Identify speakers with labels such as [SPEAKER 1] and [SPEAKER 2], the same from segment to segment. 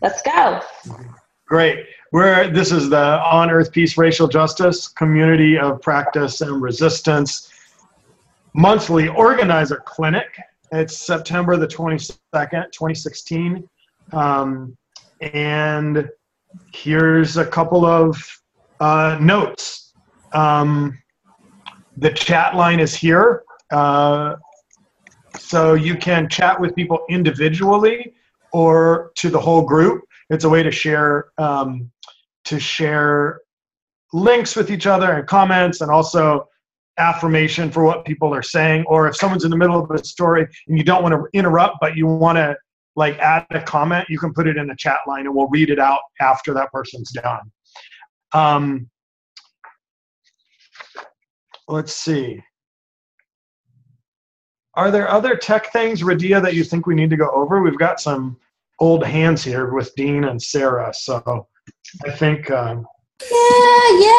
[SPEAKER 1] Let's go.
[SPEAKER 2] Great. This is the On Earth Peace Racial Justice Community of Practice and Resistance monthly organizer clinic. It's September the 22nd, 2016. And here's a couple of notes. The chat line is here. So you can chat with people individually or to the whole group. It's a way to share links with each other and comments, and also affirmation for what people are saying. Or if someone's in the middle of a story and you don't want to interrupt, but you want to like add a comment, you can put it in the chat line and we'll read it out after that person's done. Let's see. Are there other tech things, Radia, that you think we need to go over? We've got some old hands here with Dean and Sarah, so I think...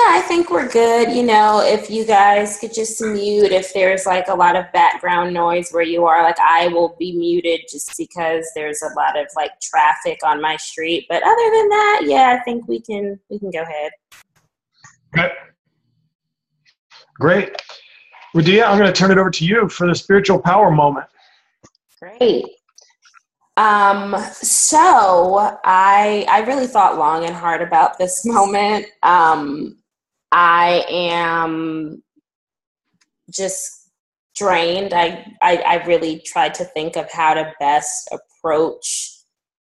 [SPEAKER 1] I think we're good. You know, if you guys could just mute if there's like a lot of background noise where you are, like I will be muted just because there's a lot of like traffic on my street. But other than that, yeah, I think we can go ahead.
[SPEAKER 2] Okay. Great. Radia, I'm going to turn it over to you for the spiritual power moment.
[SPEAKER 1] Great. So I really thought long and hard about this moment. I am just drained. I really tried to think of how to best approach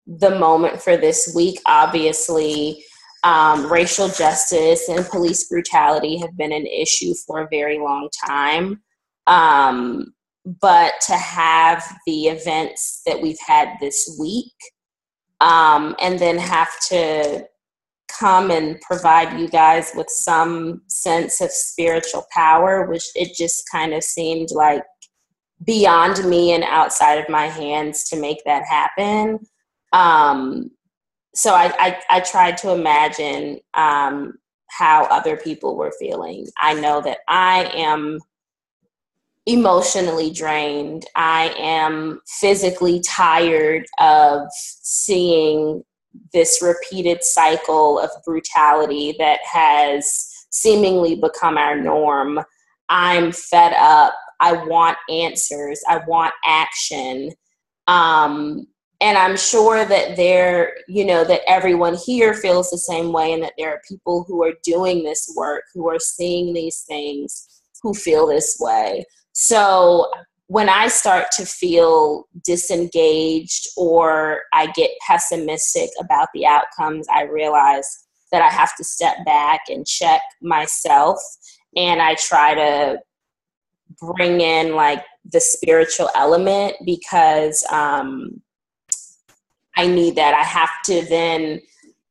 [SPEAKER 1] the moment for this week. Obviously, racial justice and police brutality have been an issue for a very long time. But to have the events that we've had this week, and then have to come and provide you guys with some sense of spiritual power, which it just kind of seemed like beyond me and outside of my hands to make that happen. So I tried to imagine how other people were feeling. I know that I am emotionally drained. I am physically tired of seeing this repeated cycle of brutality that has seemingly become our norm. I'm fed up. I want answers. I want action. And I'm sure that that everyone here feels the same way, and that there are people who are doing this work, who are seeing these things, who feel this way. So when I start to feel disengaged or I get pessimistic about the outcomes, I realize that I have to step back and check myself. And I try to bring in like the spiritual element, because I need that. I have to then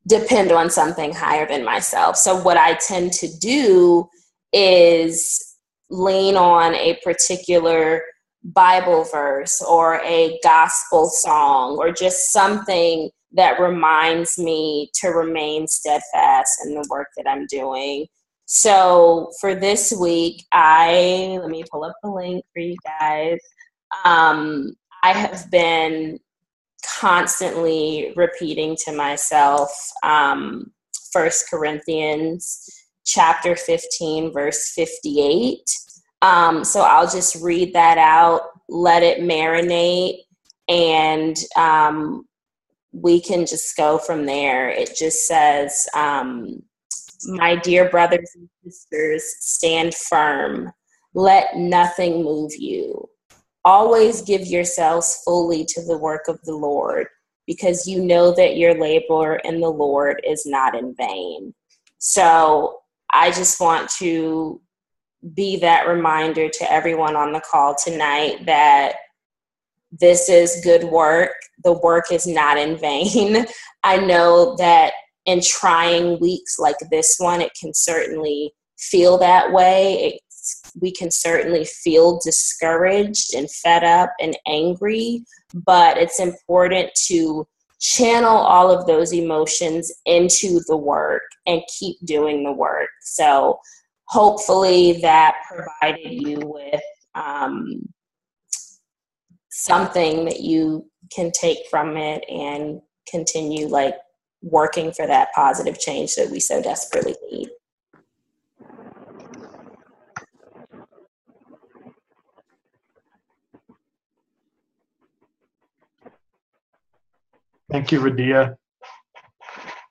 [SPEAKER 1] depend on something higher than myself. So what I tend to do is lean on a particular Bible verse or a gospel song, or just something that reminds me to remain steadfast in the work that I'm doing. So for this week, let me pull up the link for you guys. I have been constantly repeating to myself 1 Corinthians chapter 15, verse 58. So I'll just read that out, let it marinate, and we can just go from there. It just says, my dear brothers and sisters, stand firm. Let nothing move you. Always give yourselves fully to the work of the Lord, because you know that your labor in the Lord is not in vain. So I just want to be that reminder to everyone on the call tonight that this is good work. The work is not in vain. I know that in trying weeks like this one, it can certainly feel that way. We can certainly feel discouraged and fed up and angry, but it's important to channel all of those emotions into the work and keep doing the work. So hopefully that provided you with something that you can take from it and continue like working for that positive change that we so desperately need.
[SPEAKER 2] Thank you, Radia.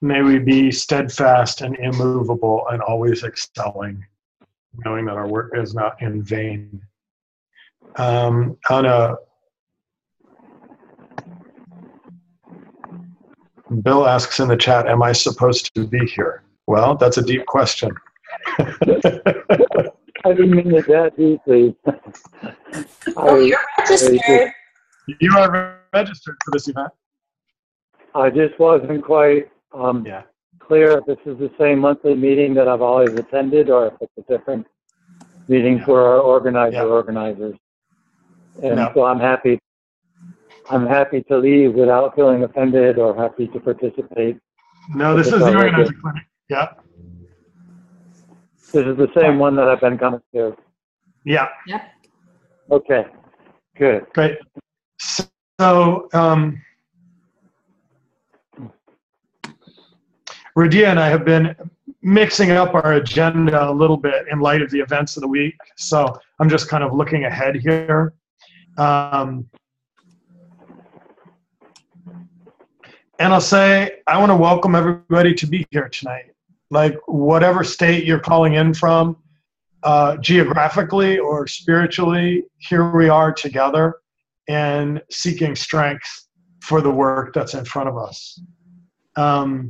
[SPEAKER 2] May we be steadfast and immovable and always excelling, knowing that our work is not in vain. Anna, Bill asks in the chat, am I supposed to be here? Well, that's a deep question.
[SPEAKER 3] I didn't mean it that deeply.
[SPEAKER 1] You're registered.
[SPEAKER 2] You are registered for this event.
[SPEAKER 3] I just wasn't quite clear if this is the same monthly meeting that I've always attended, or if it's a different meeting for our organizers. And so I'm happy to leave without feeling offended, or happy to participate.
[SPEAKER 2] No, this is the organizer clinic. Yeah.
[SPEAKER 3] This is the same one that I've been coming to.
[SPEAKER 2] Yeah.
[SPEAKER 1] Yep.
[SPEAKER 3] Okay. Good.
[SPEAKER 2] Great. So, Radia and I have been mixing up our agenda a little bit in light of the events of the week. So I'm just kind of looking ahead here. And I'll say, I want to welcome everybody to be here tonight. Like whatever state you're calling in from, geographically or spiritually, here we are together and seeking strength for the work that's in front of us. I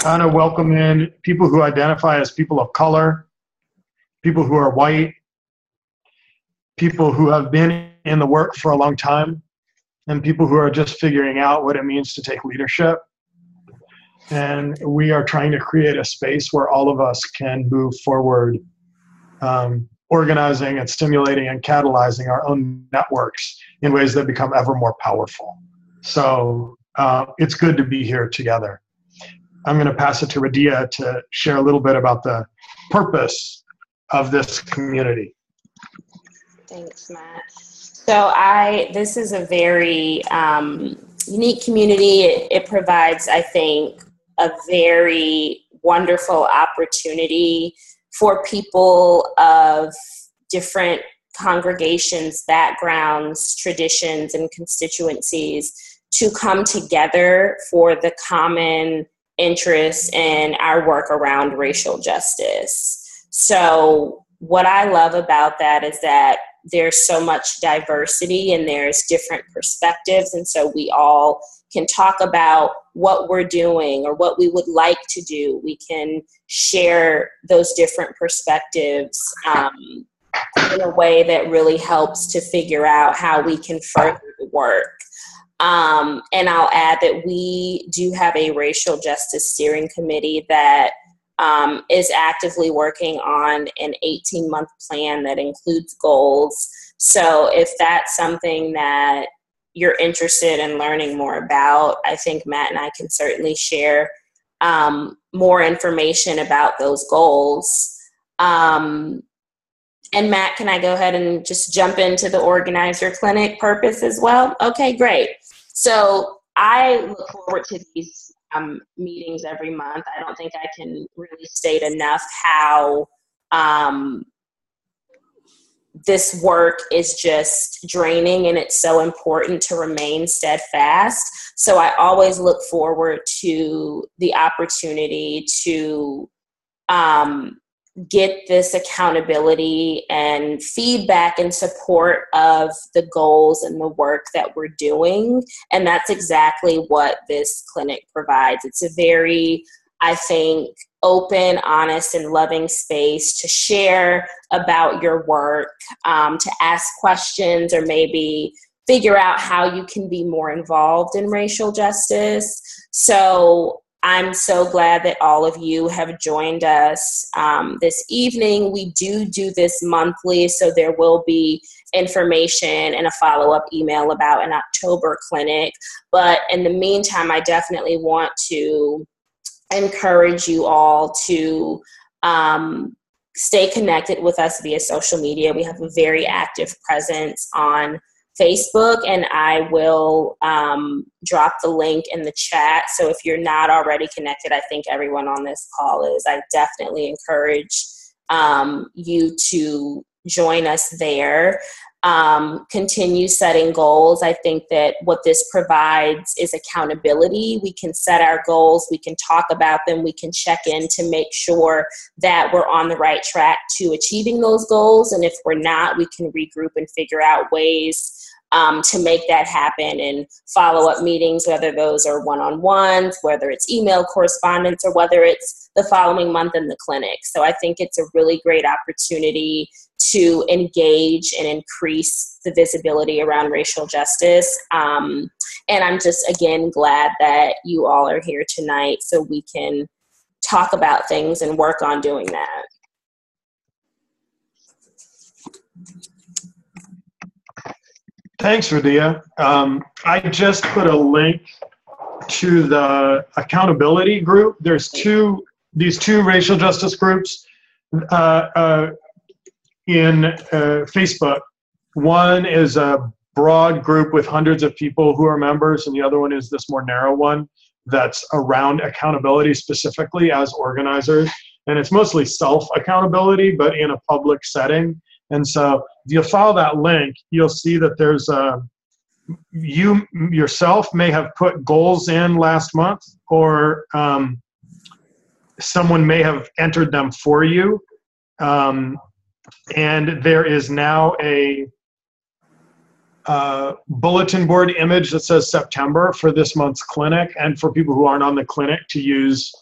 [SPEAKER 2] want to welcome in people who identify as people of color, people who are white, people who have been in the work for a long time, and people who are just figuring out what it means to take leadership. And we are trying to create a space where all of us can move forward, organizing and stimulating and catalyzing our own networks in ways that become ever more powerful. So it's good to be here together. I'm going to pass it to Radia to share a little bit about the purpose of this community.
[SPEAKER 1] Thanks, Matt. So this is a very unique community. It provides, I think, a very wonderful opportunity for people of different congregations, backgrounds, traditions, and constituencies to come together for the common interest in our work around racial justice. So what I love about that is that there's so much diversity and there's different perspectives. And so we all can talk about what we're doing or what we would like to do. We can share those different perspectives in a way that really helps to figure out how we can further the work. And I'll add that we do have a racial justice steering committee that is actively working on an 18-month plan that includes goals. So if that's something that you're interested in learning more about, I think Matt and I can certainly share more information about those goals. And Matt, can I go ahead and just jump into the organizer clinic purpose as well? Okay, great. So I look forward to these meetings every month. I don't think I can really state enough how this work is just draining, and it's so important to remain steadfast. So I always look forward to the opportunity to get this accountability and feedback and support of the goals and the work that we're doing. And that's exactly what this clinic provides. It's a very, I think, open, honest, and loving space to share about your work, to ask questions, or maybe figure out how you can be more involved in racial justice. So I'm so glad that all of you have joined us this evening. We do this monthly, so there will be information and a follow-up email about an October clinic. But in the meantime, I definitely want to encourage you all to stay connected with us via social media. We have a very active presence on Facebook, and I will drop the link in the chat. So if you're not already connected, I think everyone on this call is. I definitely encourage you to join us there. Continue setting goals. I think that what this provides is accountability. We can set our goals, we can talk about them, we can check in to make sure that we're on the right track to achieving those goals. And if we're not, we can regroup and figure out ways to make that happen, and follow-up meetings, whether those are one-on-ones, whether it's email correspondence, or whether it's the following month in the clinic. So I think it's a really great opportunity to engage and increase the visibility around racial justice. And I'm just, again, glad that you all are here tonight so we can talk about things and work on doing that.
[SPEAKER 2] Thanks, Radia. I just put a link to the accountability group. There's these two racial justice groups in Facebook. One is a broad group with hundreds of people who are members, and the other one is this more narrow one that's around accountability specifically as organizers. And it's mostly self-accountability, but in a public setting. And so if you'll follow that link, you'll see that there's you yourself may have put goals in last month, or someone may have entered them for you. And there is now a bulletin board image that says September for this month's clinic, and for people who aren't on the clinic to use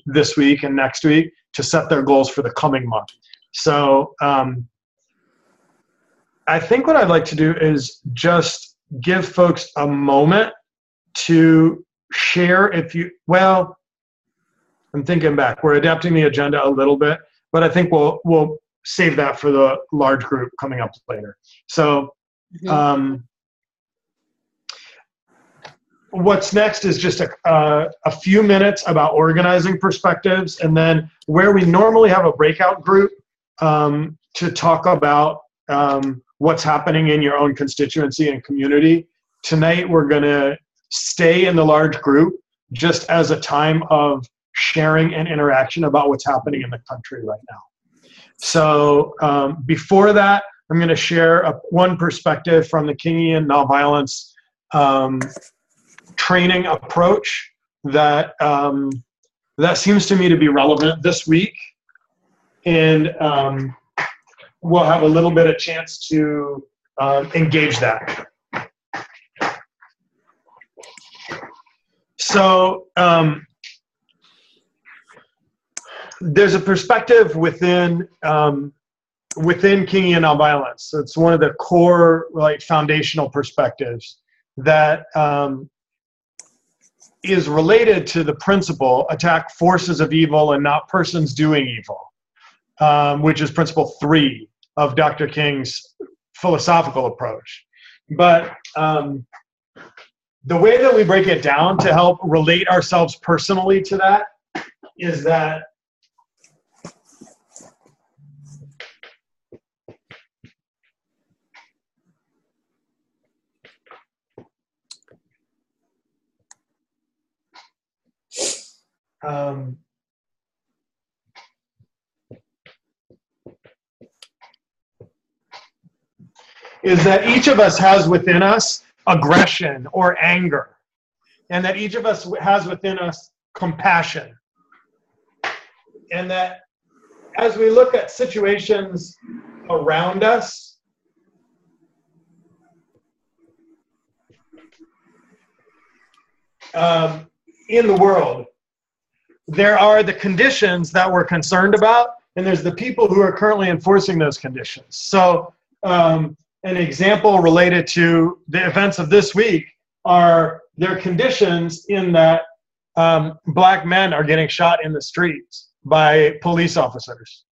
[SPEAKER 2] this week and next week to set their goals for the coming month. So I think what I'd like to do is just give folks a moment to share well, I'm thinking back. We're adapting the agenda a little bit, but I think we'll save that for the large group coming up later. So what's next is just a few minutes about organizing perspectives, and then where we normally have a breakout group to talk about what's happening in your own constituency and community. Tonight, we're going to stay in the large group just as a time of sharing and interaction about what's happening in the country right now. So before that, I'm going to share one perspective from the Kingian nonviolence training approach that seems to me to be relevant this week. And we'll have a little bit of chance to engage that. So there's a perspective within Kingian nonviolence. So it's one of the core, foundational perspectives that is related to the principle, attack forces of evil and not persons doing evil, which is principle 3 of Dr. King's philosophical approach. But the way that we break it down to help relate ourselves personally to that is that each of us has within us aggression or anger, and that each of us has within us compassion, and that as we look at situations around us, in the world, there are the conditions that we're concerned about, and there's the people who are currently enforcing those conditions. So an example related to the events of this week are their conditions in that black men are getting shot in the streets by police officers.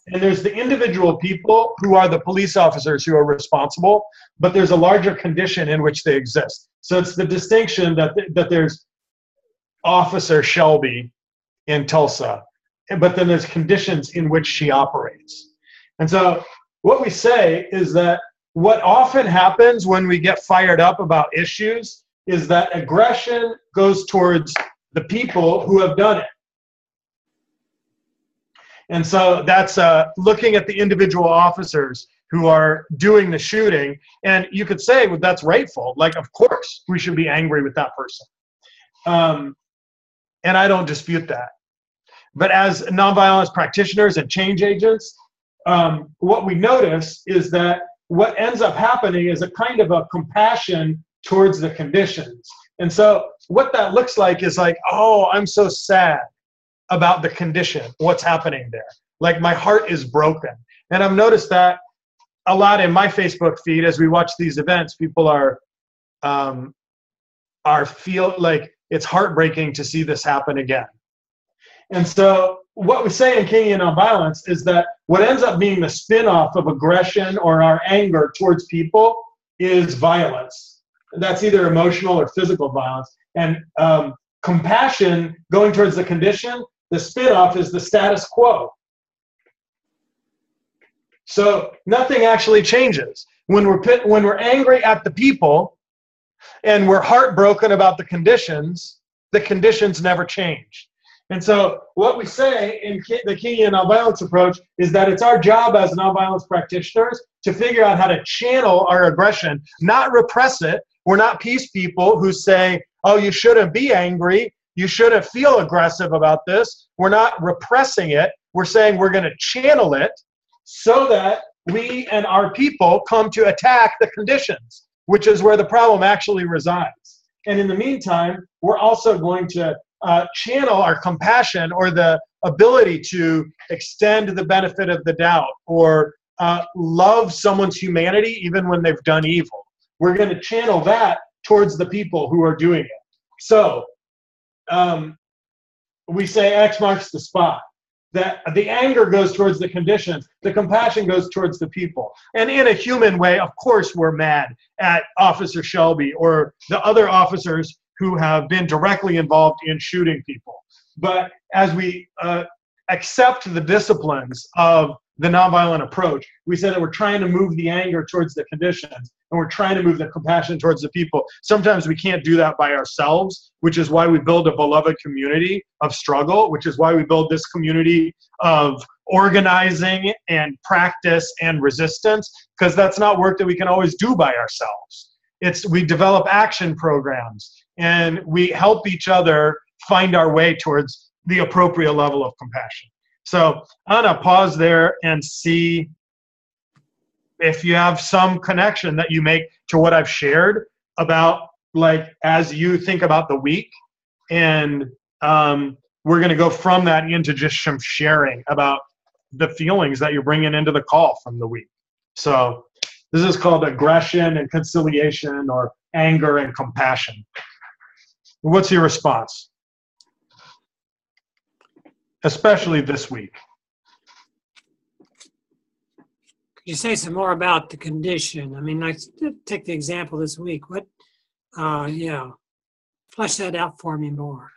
[SPEAKER 2] And there's the individual people who are the police officers who are responsible, but there's a larger condition in which they exist. So it's the distinction that there's Officer Shelby in Tulsa, but then there's conditions in which she operates. And so what we say is that what often happens when we get fired up about issues is that aggression goes towards the people who have done it. And so that's looking at the individual officers who are doing the shooting. And you could say, well, that's rightful. Like, of course, we should be angry with that person. And I don't dispute that. But as nonviolence practitioners and change agents, what we notice is that what ends up happening is a kind of a compassion towards the conditions. And so what that looks like is like, oh, I'm so sad about the condition, what's happening there. Like, my heart is broken. And I've noticed that a lot in my Facebook feed as we watch these events. People are feel like it's heartbreaking to see this happen again. And so what we say in Kingian Nonviolence is that what ends up being the spin-off of aggression or our anger towards people is violence. That's either emotional or physical violence. And compassion going towards the condition, the spin-off is the status quo. So nothing actually changes. When we're angry at the people and we're heartbroken about the conditions never change. And so what we say in the Kingian nonviolence approach is that it's our job as nonviolence practitioners to figure out how to channel our aggression, not repress it. We're not peace people who say, oh, you shouldn't be angry. You shouldn't feel aggressive about this. We're not repressing it. We're saying we're going to channel it so that we and our people come to attack the conditions, which is where the problem actually resides. And in the meantime, we're also going to channel our compassion or the ability to extend the benefit of the doubt or love someone's humanity even when they've done evil. We're going to channel that towards the people who are doing it. So we say X marks the spot. That the anger goes towards the conditions, the compassion goes towards the people. And in a human way, of course, we're mad at Officer Shelby or the other officers who have been directly involved in shooting people. But as we accept the disciplines of the nonviolent approach, we say that we're trying to move the anger towards the conditions and we're trying to move the compassion towards the people. Sometimes we can't do that by ourselves, which is why we build a beloved community of struggle, which is why we build this community of organizing and practice and resistance, because that's not work that we can always do by ourselves. We develop action programs and we help each other find our way towards the appropriate level of compassion. So I'm going to pause there and see if you have some connection that you make to what I've shared about, like, as you think about the week. And we're going to go from that into just some sharing about the feelings that you're bringing into the call from the week. So this is called aggression and conciliation, or anger and compassion. What's your response? Especially this week.
[SPEAKER 4] Could you say some more about the condition? I mean, like, take the example this week. What, flesh that out for me more.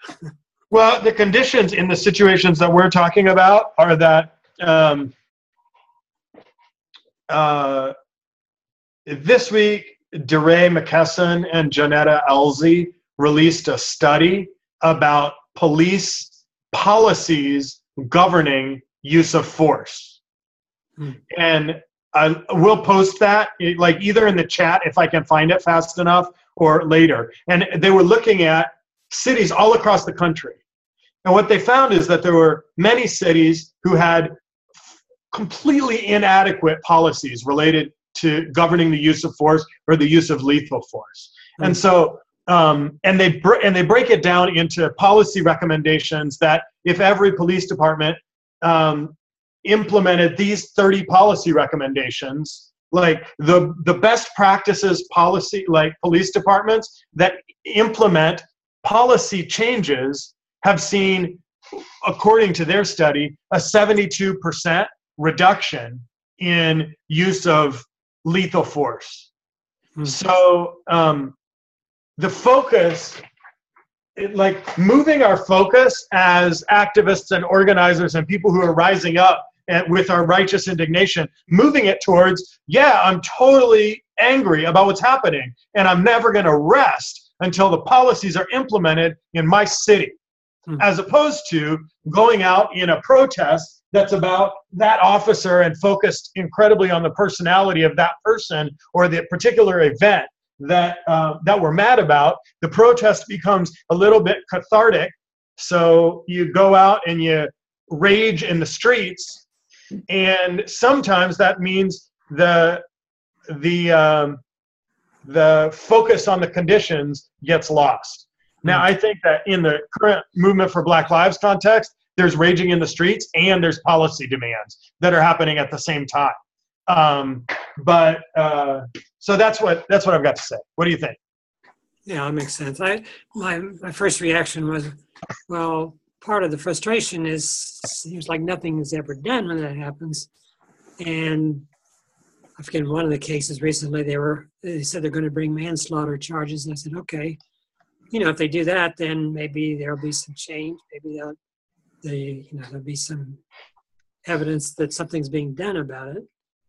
[SPEAKER 2] Well, the conditions in the situations that we're talking about are that this week, DeRay McKesson and Jonetta Elzy released a study about police policies governing use of force. And I will post that, like, either in the chat if I can find it fast enough or later. And they were looking at cities all across the country. And what they found is that there were many cities who had completely inadequate policies related to governing the use of force or the use of lethal force. And so and they break it down into policy recommendations that if every police department implemented these 30 policy recommendations, like the best practices policy, like police departments that implement policy changes have seen, according to their study, a 72% reduction in use of lethal force. So the focus, like moving our focus as activists and organizers and people who are rising up with our righteous indignation, moving it towards, yeah, I'm totally angry about what's happening, and I'm never going to rest until the policies are implemented in my city, as opposed to going out in a protest that's about that officer and focused incredibly on the personality of that person or the particular event that we're mad about. The protest becomes a little bit cathartic, so you go out and you rage in the streets, and sometimes that means the focus on the conditions gets lost. Now, I think that in the current movement for Black Lives context, there's raging in the streets and there's policy demands that are happening at the same time. So that's what I've got to say. What do you think?
[SPEAKER 4] Yeah, that makes sense. My first reaction was, well, part of the frustration is seems like nothing is ever done when that happens. And I forget, in one of the cases recently, they said they're going to bring manslaughter charges. And I said, okay, if they do that, then maybe there'll be some change. Maybe there'll be some evidence that something's being done about it.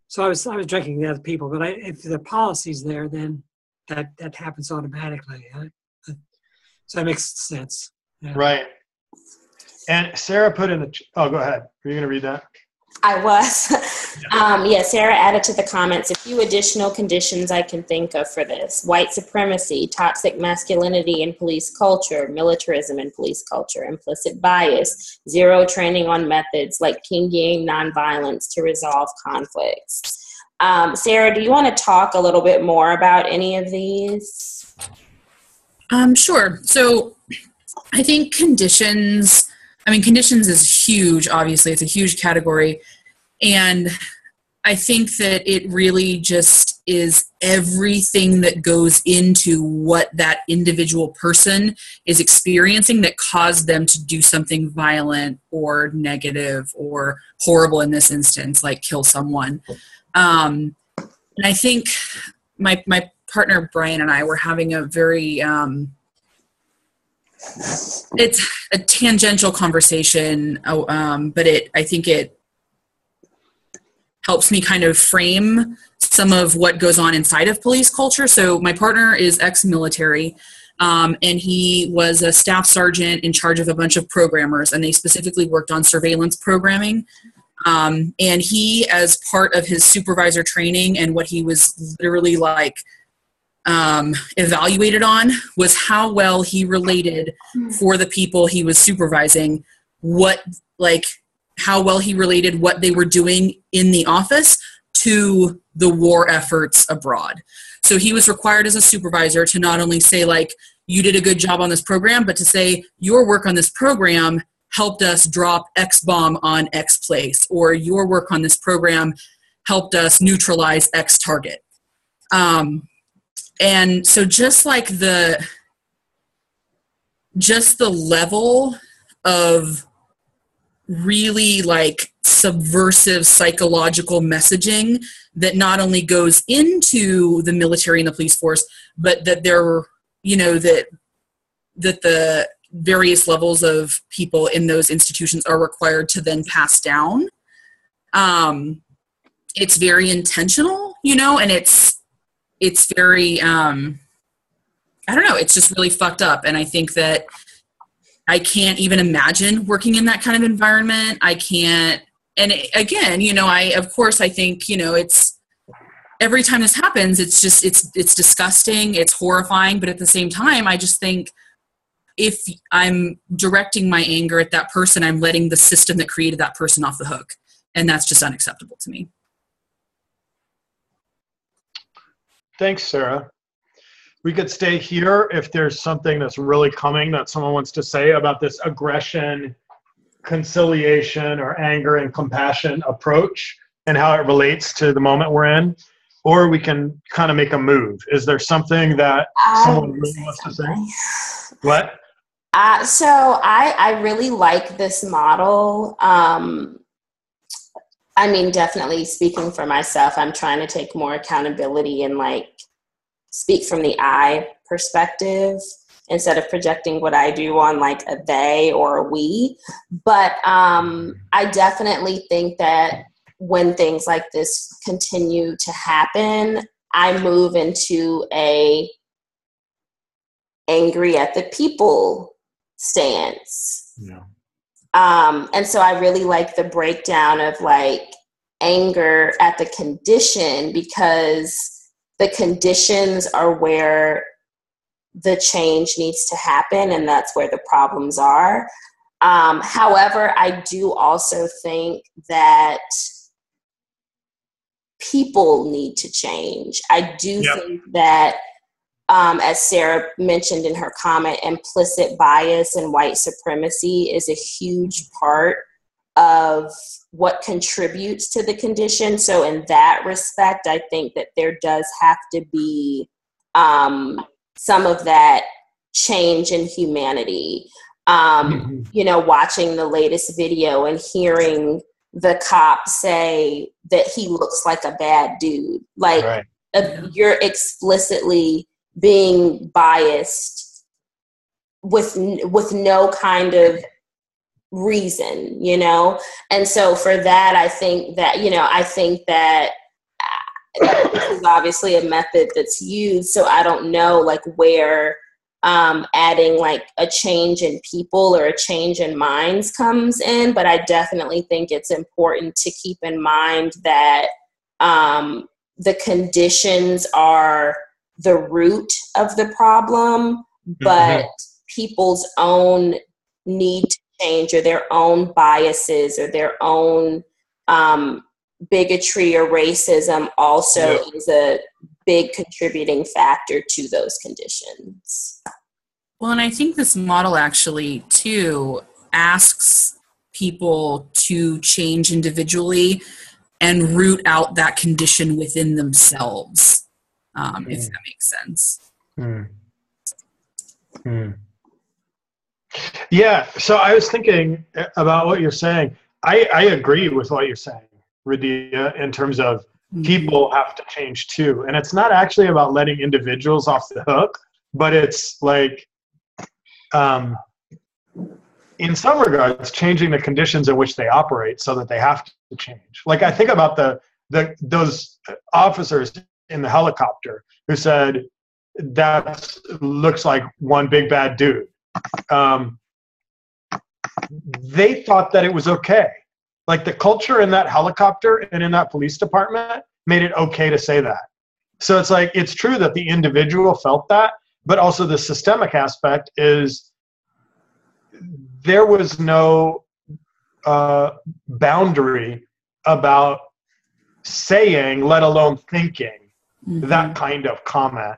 [SPEAKER 4] So I was drinking the other people, but if the policy's there, then that happens automatically. So that makes sense. Yeah.
[SPEAKER 2] Right. And Sarah put in oh, go ahead. Are you going to read that?
[SPEAKER 1] I was. Sarah added to the comments a few additional conditions I can think of for this: white supremacy, toxic masculinity in police culture, militarism in police culture, implicit bias, zero training on methods like Kingian nonviolence to resolve conflicts. Sarah, do you want to talk a little bit more about any of these?
[SPEAKER 5] Sure. So I think conditions is huge, obviously. It's a huge category. And I think that it really just is everything that goes into what that individual person is experiencing that caused them to do something violent or negative or horrible in this instance, like kill someone. And I think my partner Brian and I were having a very it's a tangential conversation, but I think it helps me kind of frame some of what goes on inside of police culture. So my partner is ex-military, and he was a staff sergeant in charge of a bunch of programmers, and they specifically worked on surveillance programming. And he, as part of his supervisor training and what he was literally evaluated on, was how well he related for the people he was supervising, how well he related what they were doing in the office to the war efforts abroad. So he was required as a supervisor to not only say, you did a good job on this program, but to say, your work on this program helped us drop X bomb on X place, or your work on this program helped us neutralize X target. And so just the level of really subversive psychological messaging that not only goes into the military and the police force, but that that the various levels of people in those institutions are required to then pass down. It's very intentional, and it's very, it's just really fucked up. And I think that I can't even imagine working in that kind of environment. I can't, and again, I think, it's, every time this happens, it's just, it's disgusting, it's horrifying, but at the same time, I just think if I'm directing my anger at that person, I'm letting the system that created that person off the hook. And that's just unacceptable to me.
[SPEAKER 2] Thanks, Sarah. We could stay here if there's something that's really coming that someone wants to say about this aggression, conciliation, or anger and compassion approach and how it relates to the moment we're in. Or we can kind of make a move. Is there something that someone really wants to say? What?
[SPEAKER 1] So I really like this model. Definitely speaking for myself, I'm trying to take more accountability and speak from the I perspective. instead of projecting what I do on like a they or a we. But I definitely think that when things like this continue to happen, I move into a angry at the people stance.
[SPEAKER 2] Yeah.
[SPEAKER 1] And so I really like the breakdown of like anger at the condition, because the conditions are where the change needs to happen, and that's where the problems are. However, I do also think that people need to change. I do think that, as Sarah mentioned in her comment, implicit bias and white supremacy is a huge part of what contributes to the condition. So in that respect, I think that there does have to be some of that change in humanity. Watching the latest video and hearing the cop say that he looks like a bad dude. Like, you're explicitly being biased with no kind of reason, And so for that, I think that this is obviously a method that's used. So I don't know like where adding like a change in people or a change in minds comes in, but I definitely think it's important to keep in mind that the conditions are the root of the problem, but people's own need to change, or their own biases, or their own bigotry or racism also is a big contributing factor to those conditions.
[SPEAKER 5] Well, and I think this model actually, too, asks people to change individually and root out that condition within themselves, if that makes sense.
[SPEAKER 2] Yeah, so I was thinking about what you're saying. I agree with what you're saying, Radia, in terms of people have to change too. And it's not actually about letting individuals off the hook, but it's like, in some regards, changing the conditions in which they operate so that they have to change. Like, I think about those officers in the helicopter who said, that looks like one big bad dude. They thought that it was okay. Like, the culture in that helicopter and in that police department made it okay to say that. So it's like, it's true that the individual felt that, but also the systemic aspect is there was no boundary about saying, let alone thinking, that kind of comment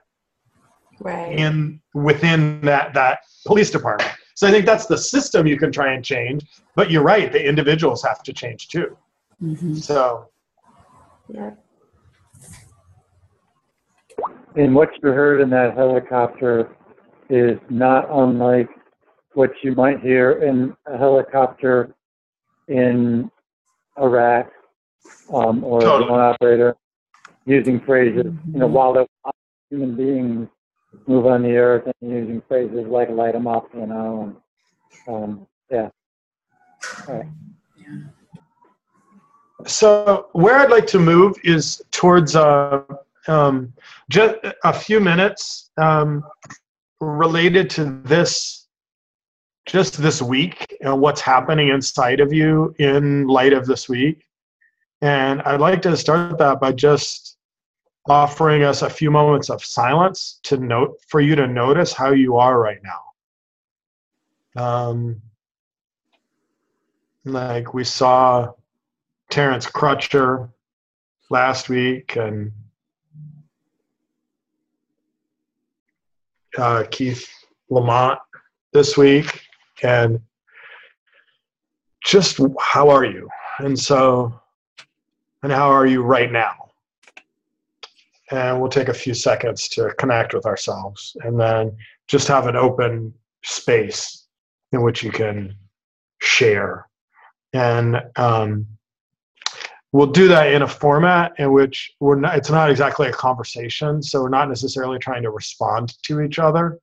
[SPEAKER 2] within that police department. So I think that's the system you can try and change, but you're right, the individuals have to change too. So
[SPEAKER 3] and what you heard in that helicopter is not unlike what you might hear in a helicopter in Iraq, or a drone operator using phrases, while the human beings move on the earth, and using phrases like light them up, and All right.
[SPEAKER 2] So where I'd like to move is towards just a few minutes related to this week and what's happening inside of you in light of this week. And I'd like to start that by just offering us a few moments of silence for you to notice how you are right now. Like we saw Terrence Crutcher last week, and Keith Lamont this week, and just how are you? And how are you right now? And we'll take a few seconds to connect with ourselves, and then just have an open space in which you can share. And we'll do that in a format in which it's not exactly a conversation, so we're not necessarily trying to respond to each other,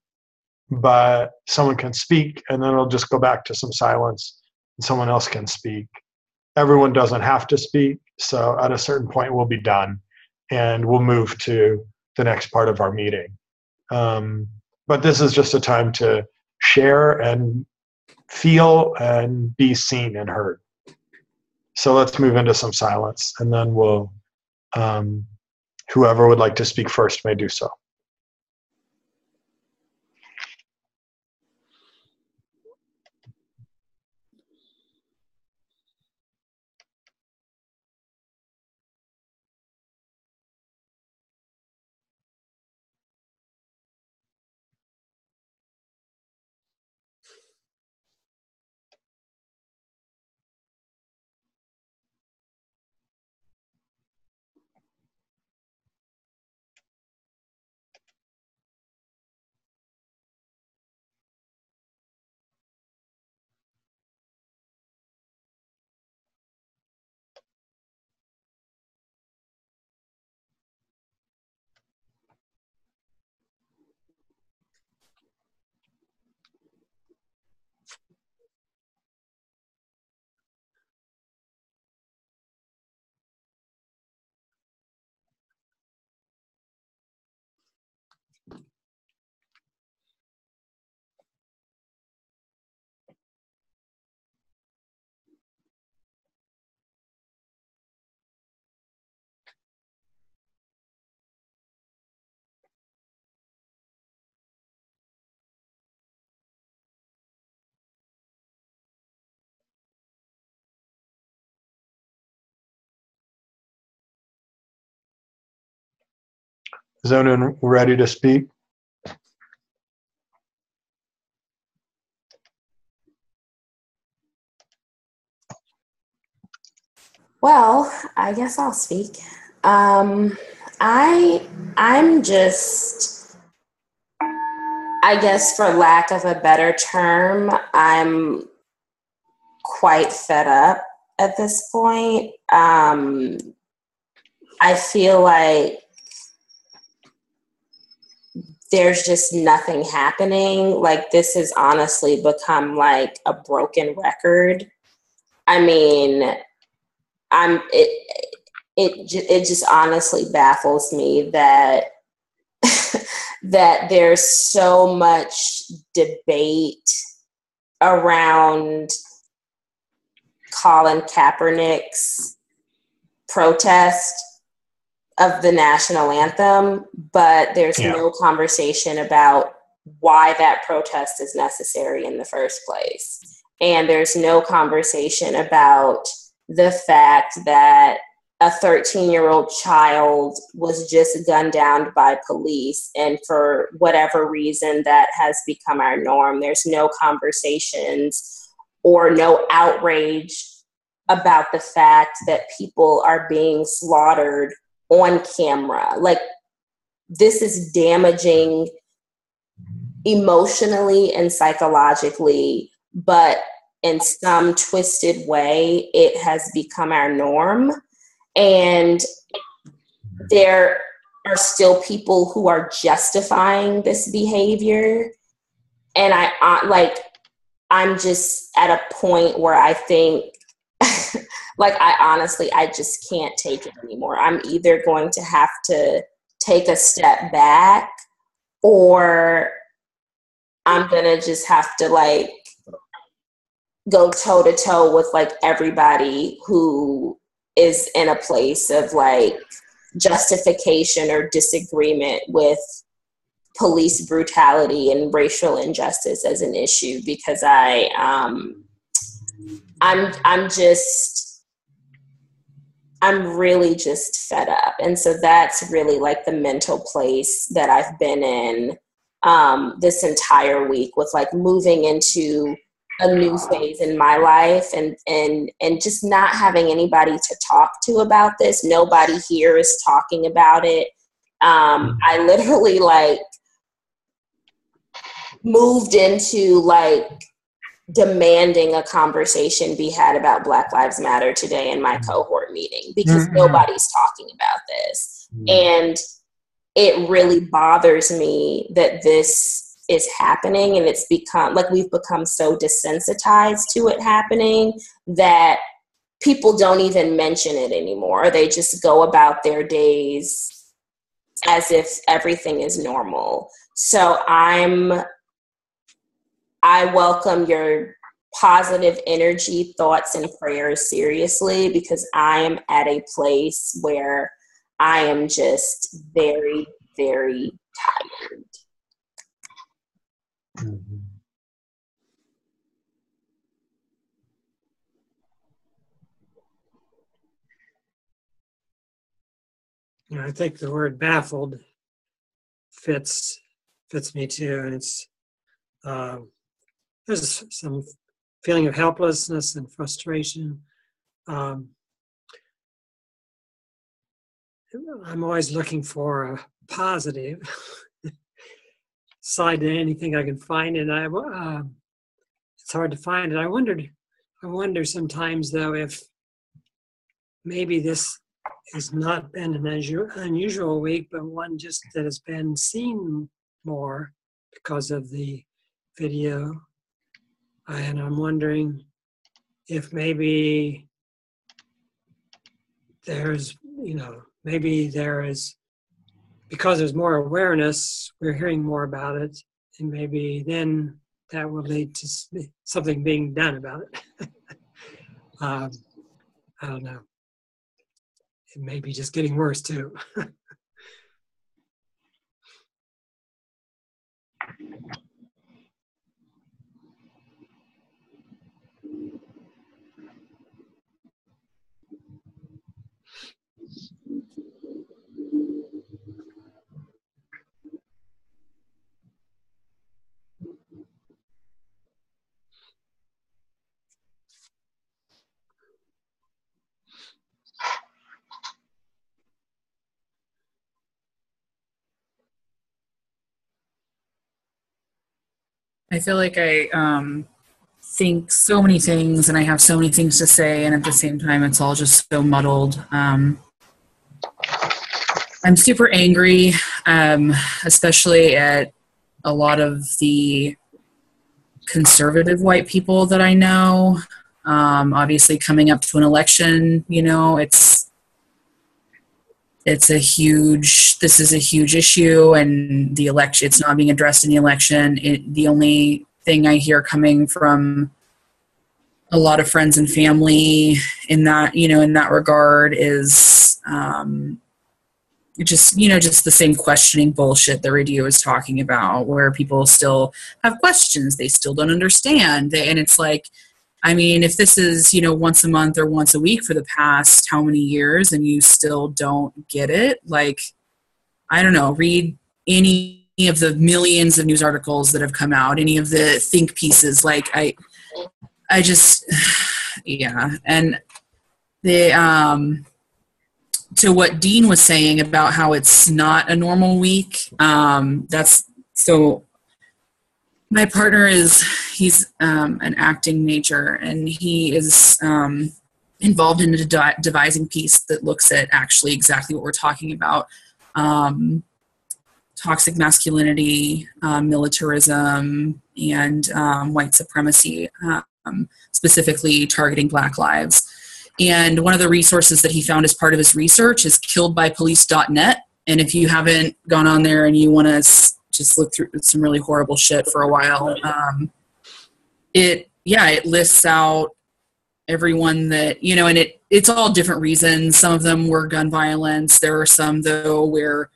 [SPEAKER 2] but someone can speak and then it'll just go back to some silence and someone else can speak. Everyone doesn't have to speak. So at a certain point we'll be done and we'll move to the next part of our meeting. But this is just a time to share and feel and be seen and heard. So let's move into some silence and then we'll, whoever would like to speak first may do so. Is anyone ready to speak?
[SPEAKER 1] Well, I guess I'll speak. I'm just, I guess for lack of a better term, I'm quite fed up at this point. I feel like there's just nothing happening. Like this has honestly become like a broken record. I mean, it just honestly baffles me that that there's so much debate around Colin Kaepernick's protest of the national anthem, but there's no conversation about why that protest is necessary in the first place. And there's no conversation about the fact that a 13-year-old child was just gunned down by police, and for whatever reason that has become our norm. There's no conversations or no outrage about the fact that people are being slaughtered on camera. Like, this is damaging emotionally and psychologically, but in some twisted way, it has become our norm. And there are still people who are justifying this behavior. And I'm just at a point where I think, I just can't take it anymore. I'm either going to have to take a step back, or I'm going to just have to go toe to toe with everybody who is in a place of justification or disagreement with police brutality and racial injustice as an issue, because I'm really just fed up. And so that's really the mental place that I've been in this entire week, with moving into a new phase in my life and just not having anybody to talk to about this. Nobody here is talking about it. I literally moved into demanding a conversation be had about Black Lives Matter today in my cohort meeting, because nobody's talking about this. And it really bothers me that this is happening, and it's become like we've become so desensitized to it happening that people don't even mention it anymore. They just go about their days as if everything is normal. So I welcome your positive energy, thoughts, and prayers seriously, because I am at a place where I am just very, very tired.
[SPEAKER 2] Mm-hmm.
[SPEAKER 4] I think the word baffled fits me too, and it's there's some feeling of helplessness and frustration. I'm always looking for a positive side to anything I can find, and it's hard to find it. I wonder sometimes though if maybe this has not been an unusual week, but one just that has been seen more because of the video. And I'm wondering if maybe there's, maybe there is, because there's more awareness, we're hearing more about it, and maybe then that will lead to something being done about it. I don't know. It may be just getting worse too.
[SPEAKER 5] I feel like I think so many things and I have so many things to say, and at the same time it's all just so muddled. I'm super angry, especially at a lot of the conservative white people that I know. Obviously coming up to an election, this is a huge issue, and the election, it's not being addressed in the election. The only thing I hear coming from a lot of friends and family in that regard is just the same questioning bullshit that Radio is talking about, where people still have questions, they still don't understand. And it's like, if this is, once a month or once a week for the past how many years and you still don't get it, like, I don't know, read any of the millions of news articles that have come out, any of the think pieces, like I just, yeah. And to what Dean was saying about how it's not a normal week, that's so. My partner he's an acting major, and he is involved in a devising piece that looks at actually exactly what we're talking about. Toxic masculinity, militarism, and white supremacy, specifically targeting Black lives. And one of the resources that he found as part of his research is killedbypolice.net. And if you haven't gone on there and you want to just look through some really horrible shit for a while, it lists out everyone that, and it's all different reasons. Some of them were gun violence. There are some, though, where,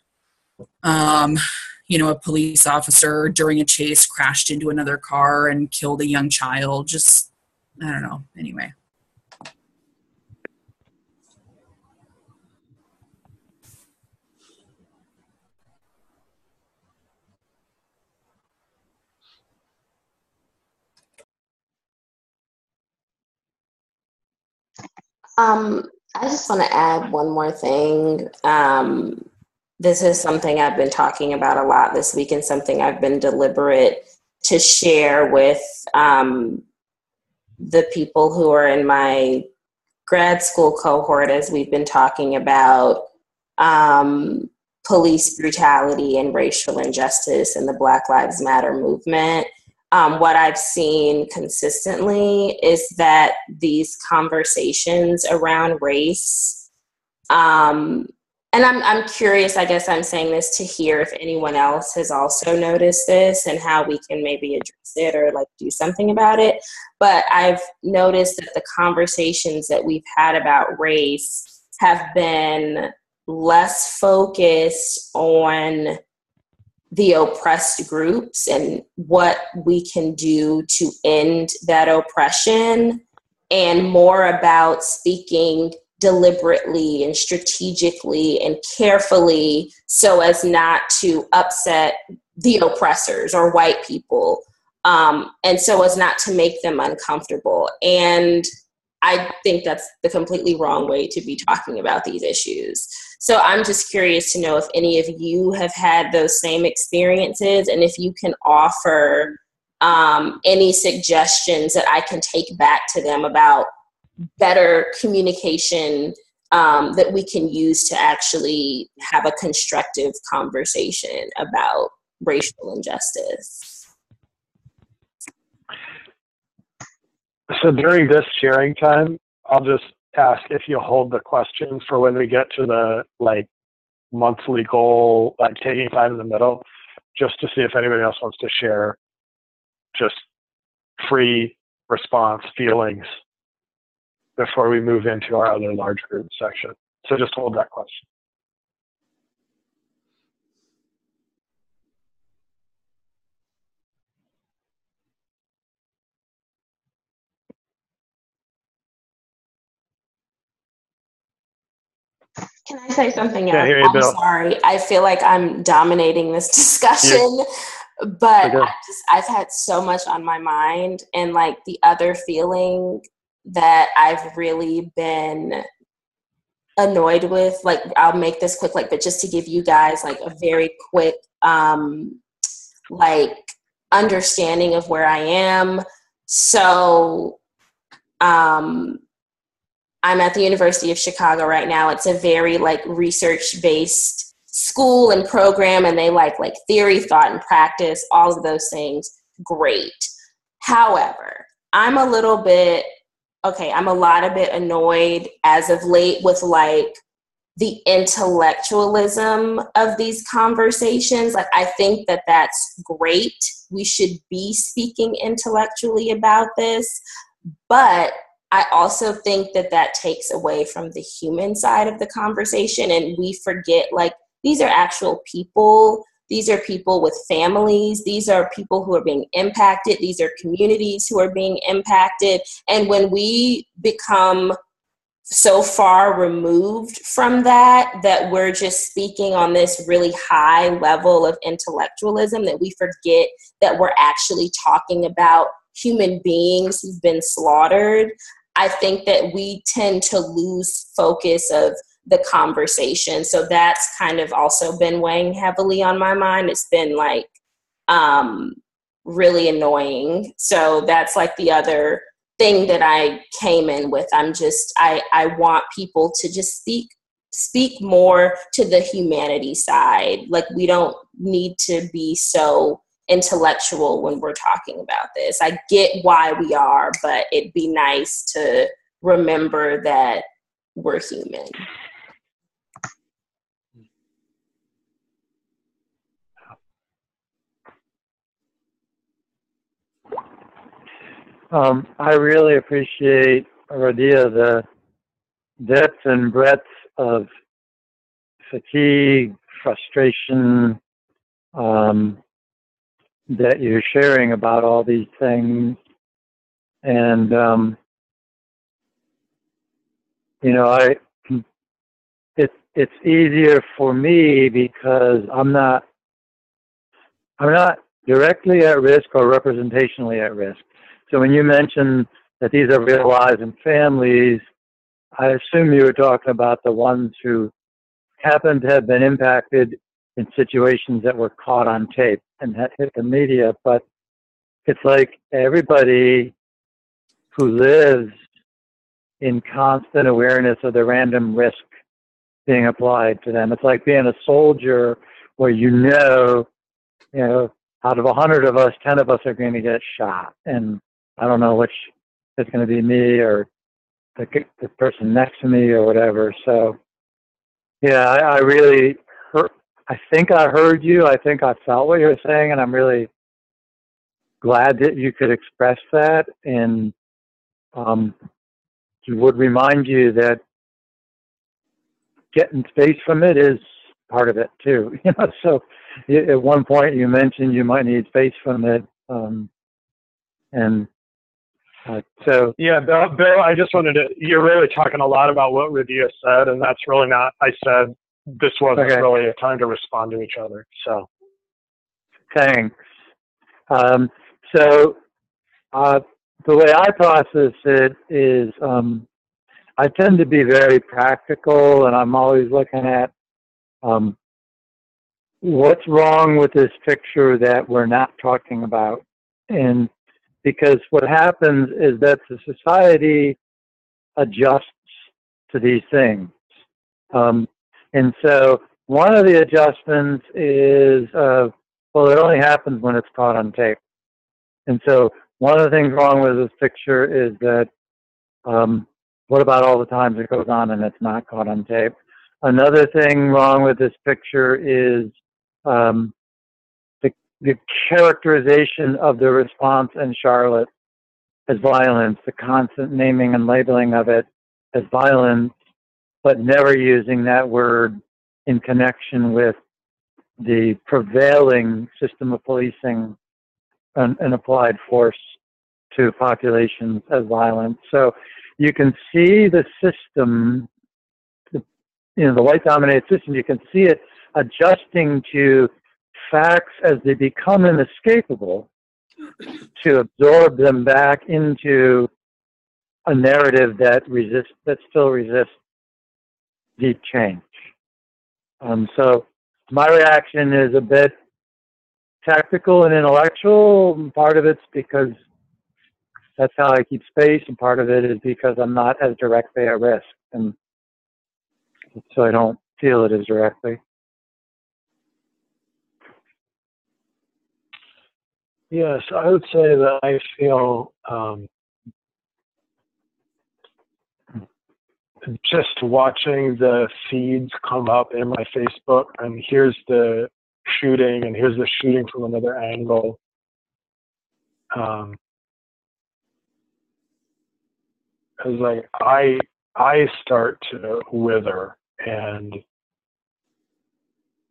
[SPEAKER 5] a police officer during a chase crashed into another car and killed a young child. Just, I don't know. Anyway.
[SPEAKER 1] I just want to add one more thing. This is something I've been talking about a lot this week, and something I've been deliberate to share with the people who are in my grad school cohort, as we've been talking about police brutality and racial injustice and the Black Lives Matter movement, what I've seen consistently is that these conversations around race, and I'm curious, I guess I'm saying this to hear if anyone else has also noticed this and how we can maybe address it or like do something about it. But I've noticed that the conversations that we've had about race have been less focused on the oppressed groups and what we can do to end that oppression, and more about speaking deliberately and strategically and carefully so as not to upset the oppressors or white people, and so as not to make them uncomfortable. And I think that's the completely wrong way to be talking about these issues. So I'm just curious to know if any of you have had those same experiences, and if you can offer any suggestions that I can take back to them about better communication that we can use to actually have a constructive conversation about racial injustice.
[SPEAKER 6] So during this sharing time, I'll just ask if you hold the questions for when we get to the like monthly goal, like taking time in the middle, just to see if anybody else wants to share just free response feelings before we move into our other large group section. So just hold that question.
[SPEAKER 1] Can I say something else?
[SPEAKER 6] Yeah, hear you, Bill.
[SPEAKER 1] I'm sorry. I feel like I'm dominating this discussion, but
[SPEAKER 6] Okay.
[SPEAKER 1] I've had so much on my mind, and like the other feeling that I've really been annoyed with, like I'll make this quick, like, but just to give you guys like a very quick like understanding of where I am. So I'm at the University of Chicago right now. It's a very like research-based school and program, and they like theory, thought, and practice, all of those things. Great. However, I'm a lot bit annoyed as of late with like the intellectualism of these conversations. Like, I think that that's great. We should be speaking intellectually about this, but I also think that that takes away from the human side of the conversation, and we forget, like, these are actual people. These are people with families. These are people who are being impacted. These are communities who are being impacted. And when we become so far removed from that, that we're just speaking on this really high level of intellectualism, that we forget that we're actually talking about human beings who've been slaughtered, I think that we tend to lose focus of the conversation. So that's kind of also been weighing heavily on my mind. It's been like really annoying. So that's like the other thing that I came in with. I want people to just speak more to the humanity side. Like, we don't need to be so intellectual when we're talking about this. I get why we are, but it'd be nice to remember that we're human.
[SPEAKER 3] I really appreciate, Radia, the depth and breadth of fatigue, frustration, that you're sharing about all these things. And, it's easier for me because I'm not directly at risk or representationally at risk. So when you mention that these are real lives and families, I assume you were talking about the ones who happen to have been impacted in situations that were caught on tape and had hit the media. But it's like everybody who lives in constant awareness of the random risk being applied to them. It's like being a soldier where out of 100 of us, 10 of us are going to get shot. And I don't know which it's going to be me or the person next to me or whatever. So, yeah, I really heard, I think I heard you. I think I felt what you were saying, and I'm really glad that you could express that. And would remind you that getting space from it is part of it too. So at one point you mentioned you might need space from it, so
[SPEAKER 6] yeah, Bill, I just wanted to. You're really talking a lot about what Radhia said, and that's really not. I said this wasn't really a time to respond to each other. So
[SPEAKER 3] thanks. So the way I process it is I tend to be very practical, and I'm always looking at what's wrong with this picture that we're not talking about. And because what happens is that the society adjusts to these things. And so one of the adjustments is, well, it only happens when it's caught on tape. And so one of the things wrong with this picture is that what about all the times it goes on and it's not caught on tape? Another thing wrong with this picture is the characterization of the response in Charlotte as violence, the constant naming and labeling of it as violence, but never using that word in connection with the prevailing system of policing and applied force to populations as violence. So you can see the system, the white-dominated system, you can see it adjusting to facts as they become inescapable to absorb them back into a narrative that still resists deep change. So my reaction is a bit tactical and intellectual. Part of it's because that's how I keep space, and part of it is because I'm not as directly at risk, and so I don't feel it as directly.
[SPEAKER 6] yes, I would say that I feel just watching the feeds come up in my Facebook, and here's the shooting, and here's the shooting from another angle. Because like I start to wither and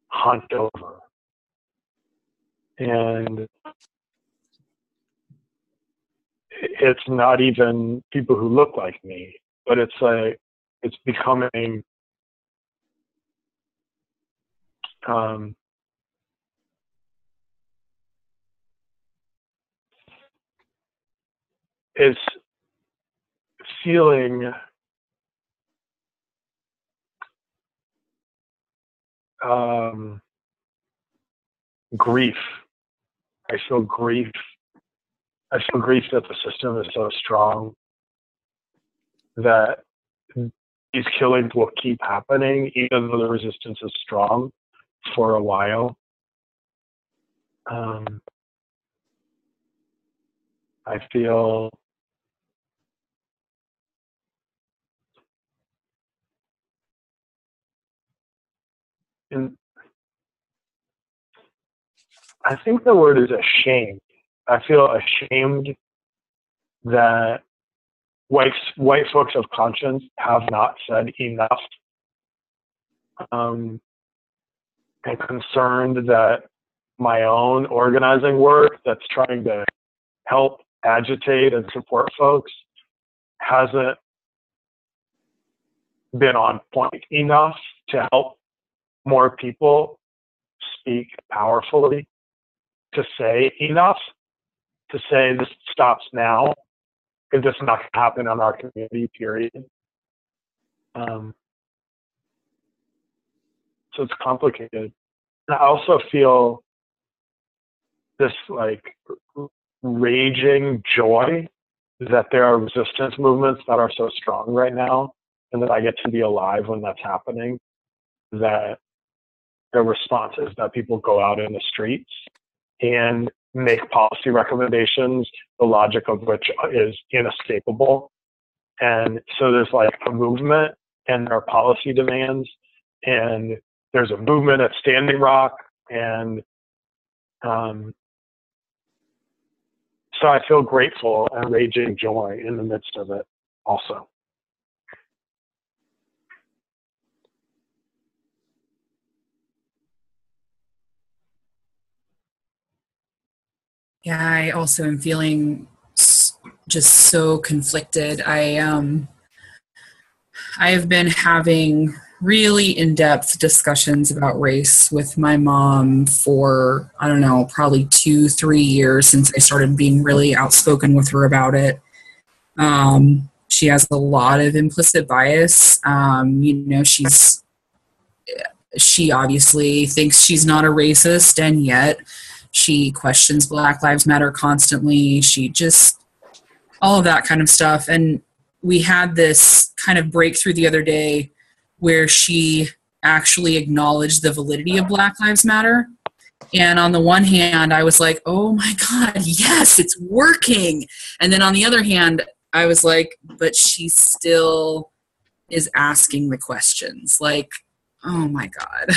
[SPEAKER 6] hunt over, and it's not even people who look like me, but it's like it's becoming it's feeling grief. I feel grief. I feel grief that the system is so strong that these killings will keep happening even though the resistance is strong for a while. I feel I think the word is ashamed. I feel ashamed that white folks of conscience have not said enough. And concerned that my own organizing work that's trying to help agitate and support folks hasn't been on point enough to help more people speak powerfully, to say enough, to say this stops now, because this is not going to happen in our community, period. So it's complicated. And I also feel this like raging joy that there are resistance movements that are so strong right now, and that I get to be alive when that's happening. that the response is that people go out in the streets and make policy recommendations, the logic of which is inescapable. And so there's like a movement and there are policy demands, and there's a movement at Standing Rock. And so I feel grateful and raging joy in the midst of it also.
[SPEAKER 5] Yeah, I also am feeling just so conflicted. I have been having really in-depth discussions about race with my mom for, I don't know, probably 2-3 years since I started being really outspoken with her about it. She has a lot of implicit bias. She obviously thinks she's not a racist, and yet she questions Black Lives Matter constantly. She just, all of that kind of stuff. And we had this kind of breakthrough the other day where she actually acknowledged the validity of Black Lives Matter. And on the one hand, I was like, oh my God, yes, it's working. And then on the other hand, I was like, but she still is asking the questions. Like, oh my God.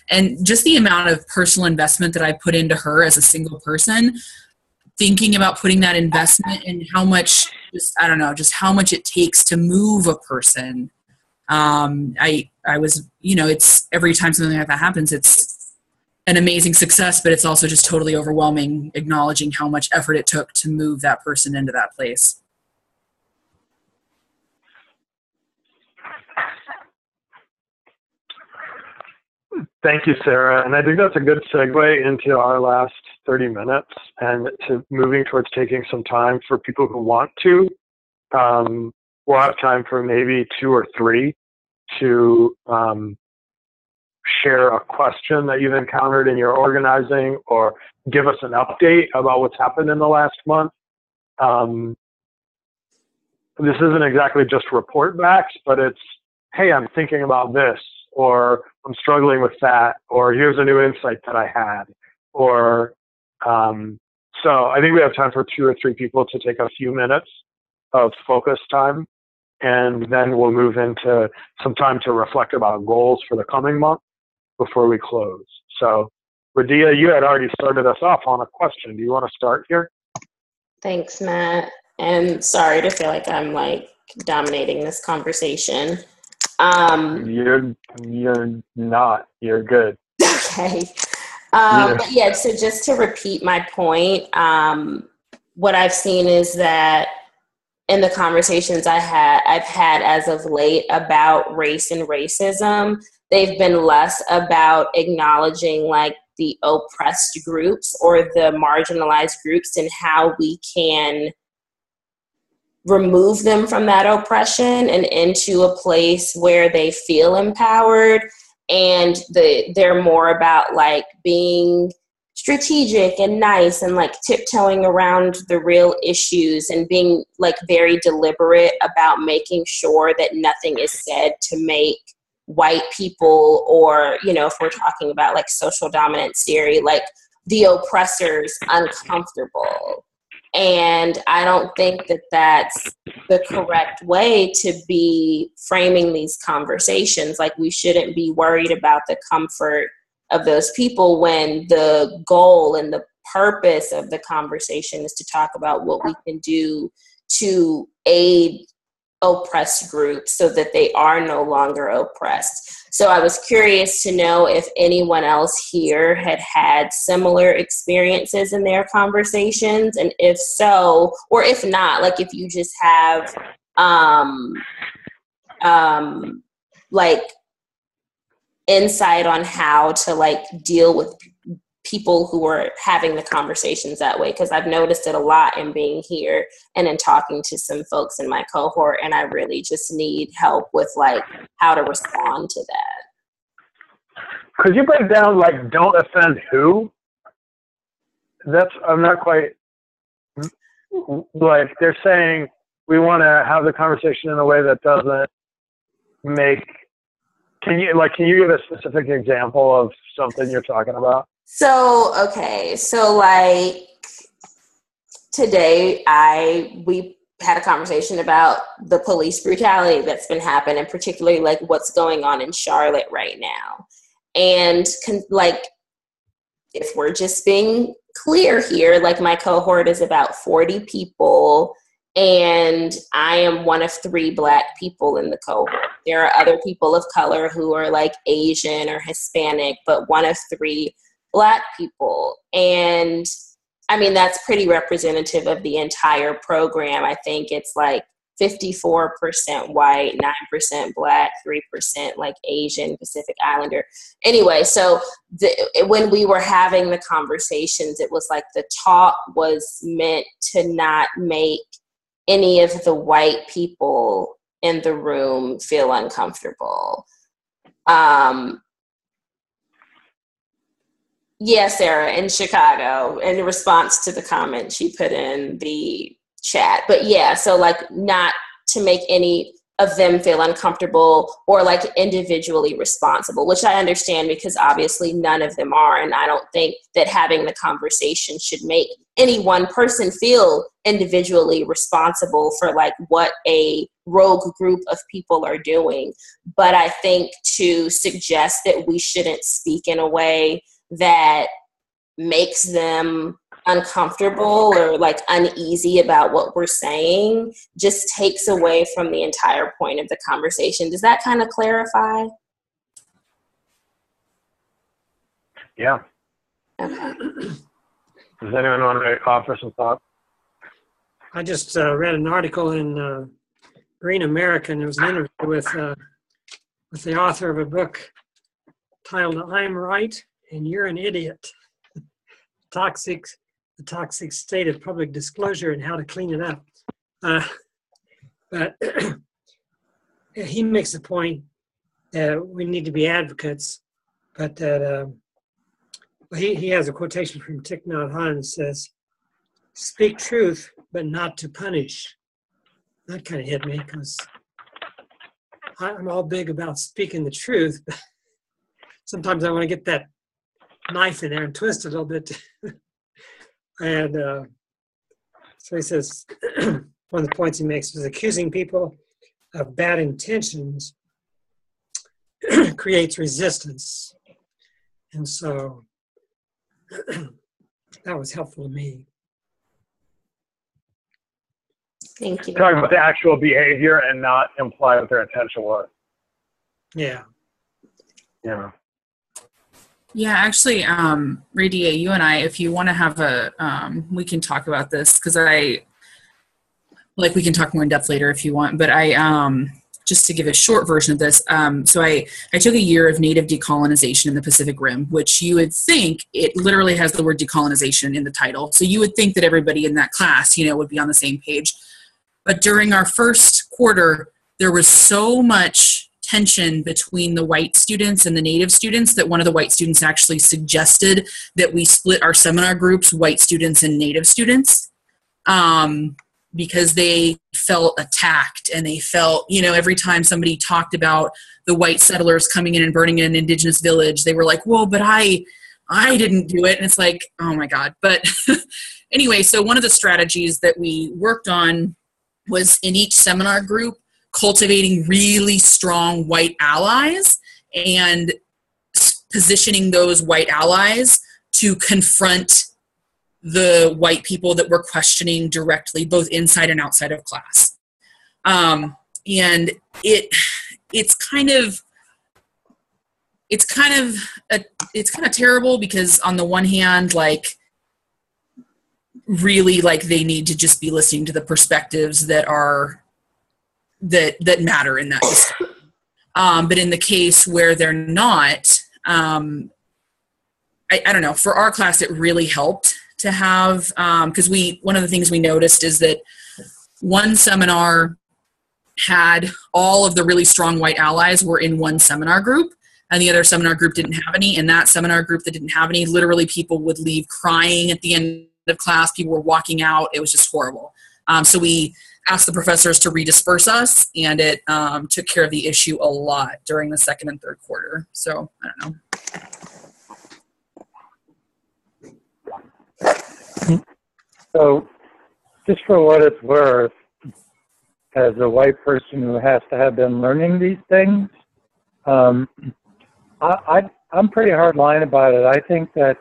[SPEAKER 5] And just the amount of personal investment that I put into her as a single person, thinking about putting that investment and how much, just how much it takes to move a person. I was, it's every time something like that happens, it's an amazing success, but it's also just totally overwhelming, acknowledging how much effort it took to move that person into that place.
[SPEAKER 6] Thank you, Sarah. And I think that's a good segue into our last 30 minutes and to moving towards taking some time for people who want to. We'll have time for maybe 2 or 3 to share a question that you've encountered in your organizing or give us an update about what's happened in the last month. This isn't exactly just report backs, but it's, hey, I'm thinking about this, or I'm struggling with that, or here's a new insight that I had, or so I think we have time for 2 or 3 people to take a few minutes of focus time, and then we'll move into some time to reflect about goals for the coming month before we close. So, Radia, you had already started us off on a question. Do you want to start here?
[SPEAKER 1] Thanks, Matt. And sorry to feel like I'm dominating this conversation.
[SPEAKER 6] You're not. You're good.
[SPEAKER 1] Okay. But yeah, so just to repeat my point, what I've seen is that in the conversations I've had as of late about race and racism, they've been less about acknowledging the oppressed groups or the marginalized groups and how we can remove them from that oppression and into a place where they feel empowered. And they're more about being strategic and nice and tiptoeing around the real issues and being very deliberate about making sure that nothing is said to make white people, or if we're talking about social dominance theory, the oppressors uncomfortable. And I don't think that that's the correct way to be framing these conversations. We shouldn't be worried about the comfort of those people when the goal and the purpose of the conversation is to talk about what we can do to aid oppressed groups so that they are no longer oppressed. So I was curious to know if anyone else here had similar experiences in their conversations, and if so, or if not, if you just have insight on how to deal with people who are having the conversations that way, because I've noticed it a lot in being here and in talking to some folks in my cohort, and I really just need help with how to respond to that.
[SPEAKER 6] Could you break down don't offend who? I'm not quite they're saying we want to have the conversation in a way that doesn't make Can you give a specific example of something you're talking about?
[SPEAKER 1] So, okay. So like today we had a conversation about the police brutality that's been happening, particularly like what's going on in Charlotte right now. And like, if we're just being clear here, like my cohort is about 40 people and I am one of 3 Black people in the cohort. There are other people of color who are like Asian or Hispanic, but one of 3 Black people. And I mean, that's pretty representative of the entire program. I think it's like 54% white, 9% Black, 3% like Asian, Pacific Islander. Anyway, so when we were having the conversations, it was like the talk was meant to not make any of the white people in the room feel uncomfortable. Yeah, Sarah, in Chicago, in response to the comment she put in the chat. But yeah, so like not to make any of them feel uncomfortable or like individually responsible, which I understand because obviously none of them are. And I don't think that having the conversation should make any one person feel individually responsible for like what a rogue group of people are doing. But I think to suggest that we shouldn't speak in a way that makes them uncomfortable or like uneasy about what we're saying just takes away from the entire point of the conversation. Does that kind of clarify?
[SPEAKER 6] Yeah.
[SPEAKER 1] Okay.
[SPEAKER 6] Does anyone want to offer some thoughts?
[SPEAKER 4] I just read an article in Green American. There was an interview with the author of a book titled "I'm Right and You're an Idiot: The Toxic State of Public Disclosure and How to Clean It Up." But he makes the point that we need to be advocates, but that he has a quotation from Thich Nhat Hanh that says, "Speak truth, but not to punish." That kind of hit me because I'm all big about speaking the truth, but sometimes I want to get that knife in there and twist it a little bit. And so he says, one of the points he makes is accusing people of bad intentions creates resistance. And so that was helpful to me.
[SPEAKER 1] Thank you.
[SPEAKER 6] Talking about the actual behavior and not imply what their intention was.
[SPEAKER 4] Yeah.
[SPEAKER 6] Yeah.
[SPEAKER 5] Yeah, actually, Radia, you and I, if you want to have we can talk about this because we can talk more in depth later if you want, but just to give a short version of this. So I took a year of native decolonization in the Pacific Rim, which you would think it literally has the word decolonization in the title. So you would think that everybody in that class, would be on the same page. But during our first quarter, there was so much tension between the white students and the native students that one of the white students actually suggested that we split our seminar groups, white students and native students, because they felt attacked and they felt, every time somebody talked about the white settlers coming in and burning an indigenous village, they were like, well, but I didn't do it. And it's like, oh my God. But anyway, so one of the strategies that we worked on was in each seminar group, cultivating really strong white allies and positioning those white allies to confront the white people that we're questioning directly, both inside and outside of class. And it's kind of terrible because on the one hand, really they need to just be listening to the perspectives that matter in that discussion. But in the case where they're not, I don't know, for our class, it really helped to have, because one of the things we noticed is that one seminar had all of the really strong white allies were in one seminar group, and the other seminar group didn't have any. And that seminar group that didn't have any, literally people would leave crying at the end of class. People were walking out. It was just horrible. So we asked the professors to redisperse us, and it took care of the issue a lot during the second and third quarter. So I don't
[SPEAKER 3] know. So just for what it's worth, as a white person who has to have been learning these things, I'm pretty hard line about it. I think that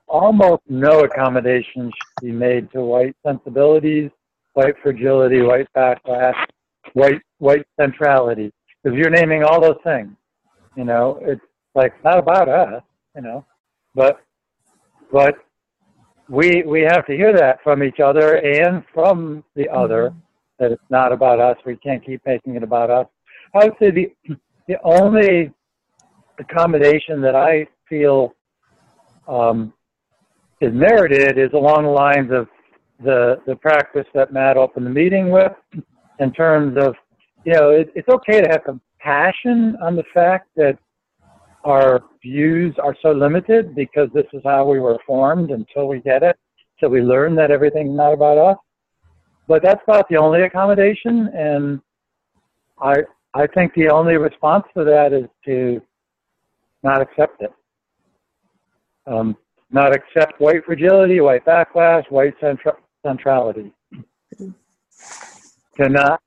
[SPEAKER 3] almost no accommodation should be made to white sensibilities, white fragility, white backlash, white centrality. Because you're naming all those things. You know, it's like, it's not about us, you know. But we have to hear that from each other and from the other, that it's not about us. We can't keep making it about us. I would say the only accommodation that I feel is merited is along the lines of the practice that Matt opened the meeting with, in terms of, you know, it's okay to have compassion on the fact that our views are so limited, because this is how we were formed until we get it. So we learn that everything's not about us. But that's about the only accommodation, and I think the only response to that is to not accept it. Not accept white fragility, white backlash, white centrality. To not,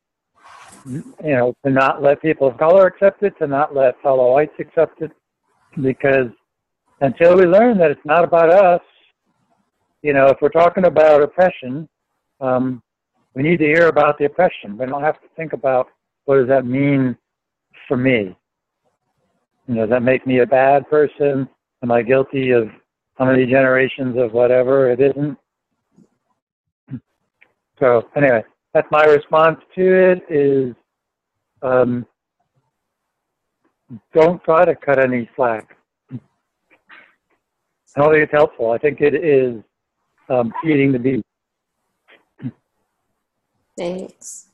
[SPEAKER 3] to not let people of color accept it, to not let fellow whites accept it, because until we learn that it's not about us, if we're talking about oppression, we need to hear about the oppression. We don't have to think about, what does that mean for me? Does that make me a bad person? Am I guilty of how many generations of whatever? It isn't. So anyway, that's my response to it, is don't try to cut any slack. I don't think it's helpful. I think it is feeding the beast.
[SPEAKER 1] Thanks.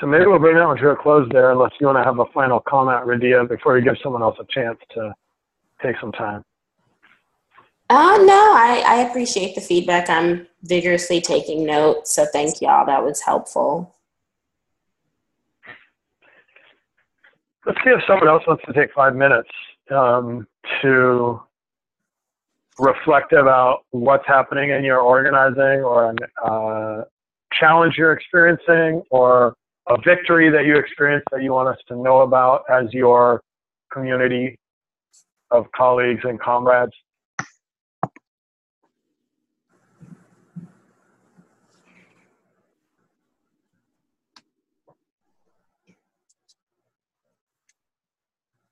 [SPEAKER 6] So maybe we'll bring that one to a close there, unless you want to have a final comment, Radia, before you give someone else a chance to take some time.
[SPEAKER 1] No, I appreciate the feedback. I'm vigorously taking notes, so thank y'all. That was helpful.
[SPEAKER 6] Let's see if someone else wants to take 5 minutes to reflect about what's happening in your organizing, or a challenge you're experiencing, or a victory that you experienced that you want us to know about as your community of colleagues and comrades.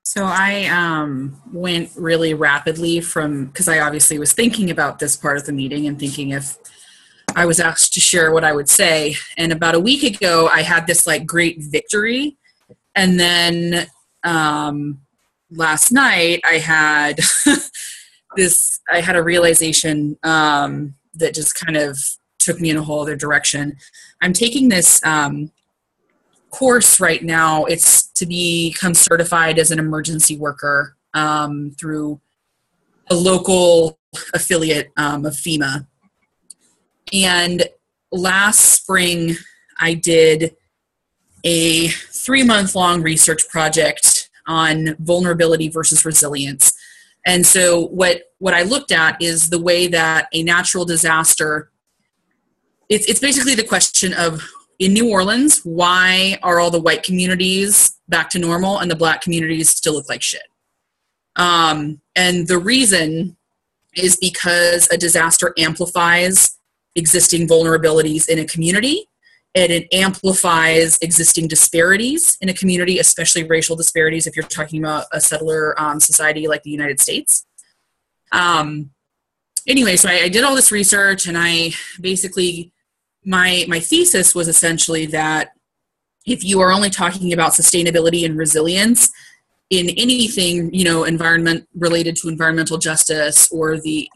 [SPEAKER 5] So I went really rapidly because I obviously was thinking about this part of the meeting and thinking if I was asked to share what I would say. And about a week ago, I had this great victory. And then last night I had I had a realization that just kind of took me in a whole other direction. I'm taking this course right now. It's to become certified as an emergency worker through a local affiliate of FEMA. And last spring, I did a 3-month-long research project on vulnerability versus resilience. And so what I looked at is the way that a natural disaster, it's basically the question of, in New Orleans, why are all the white communities back to normal and the black communities still look like shit? And the reason is because a disaster amplifies existing vulnerabilities in a community, and it amplifies existing disparities in a community, especially racial disparities if you're talking about a settler society like the United States. Anyway, so I did all this research, and I basically, my thesis was essentially that if you are only talking about sustainability and resilience in anything, environment related to environmental justice or the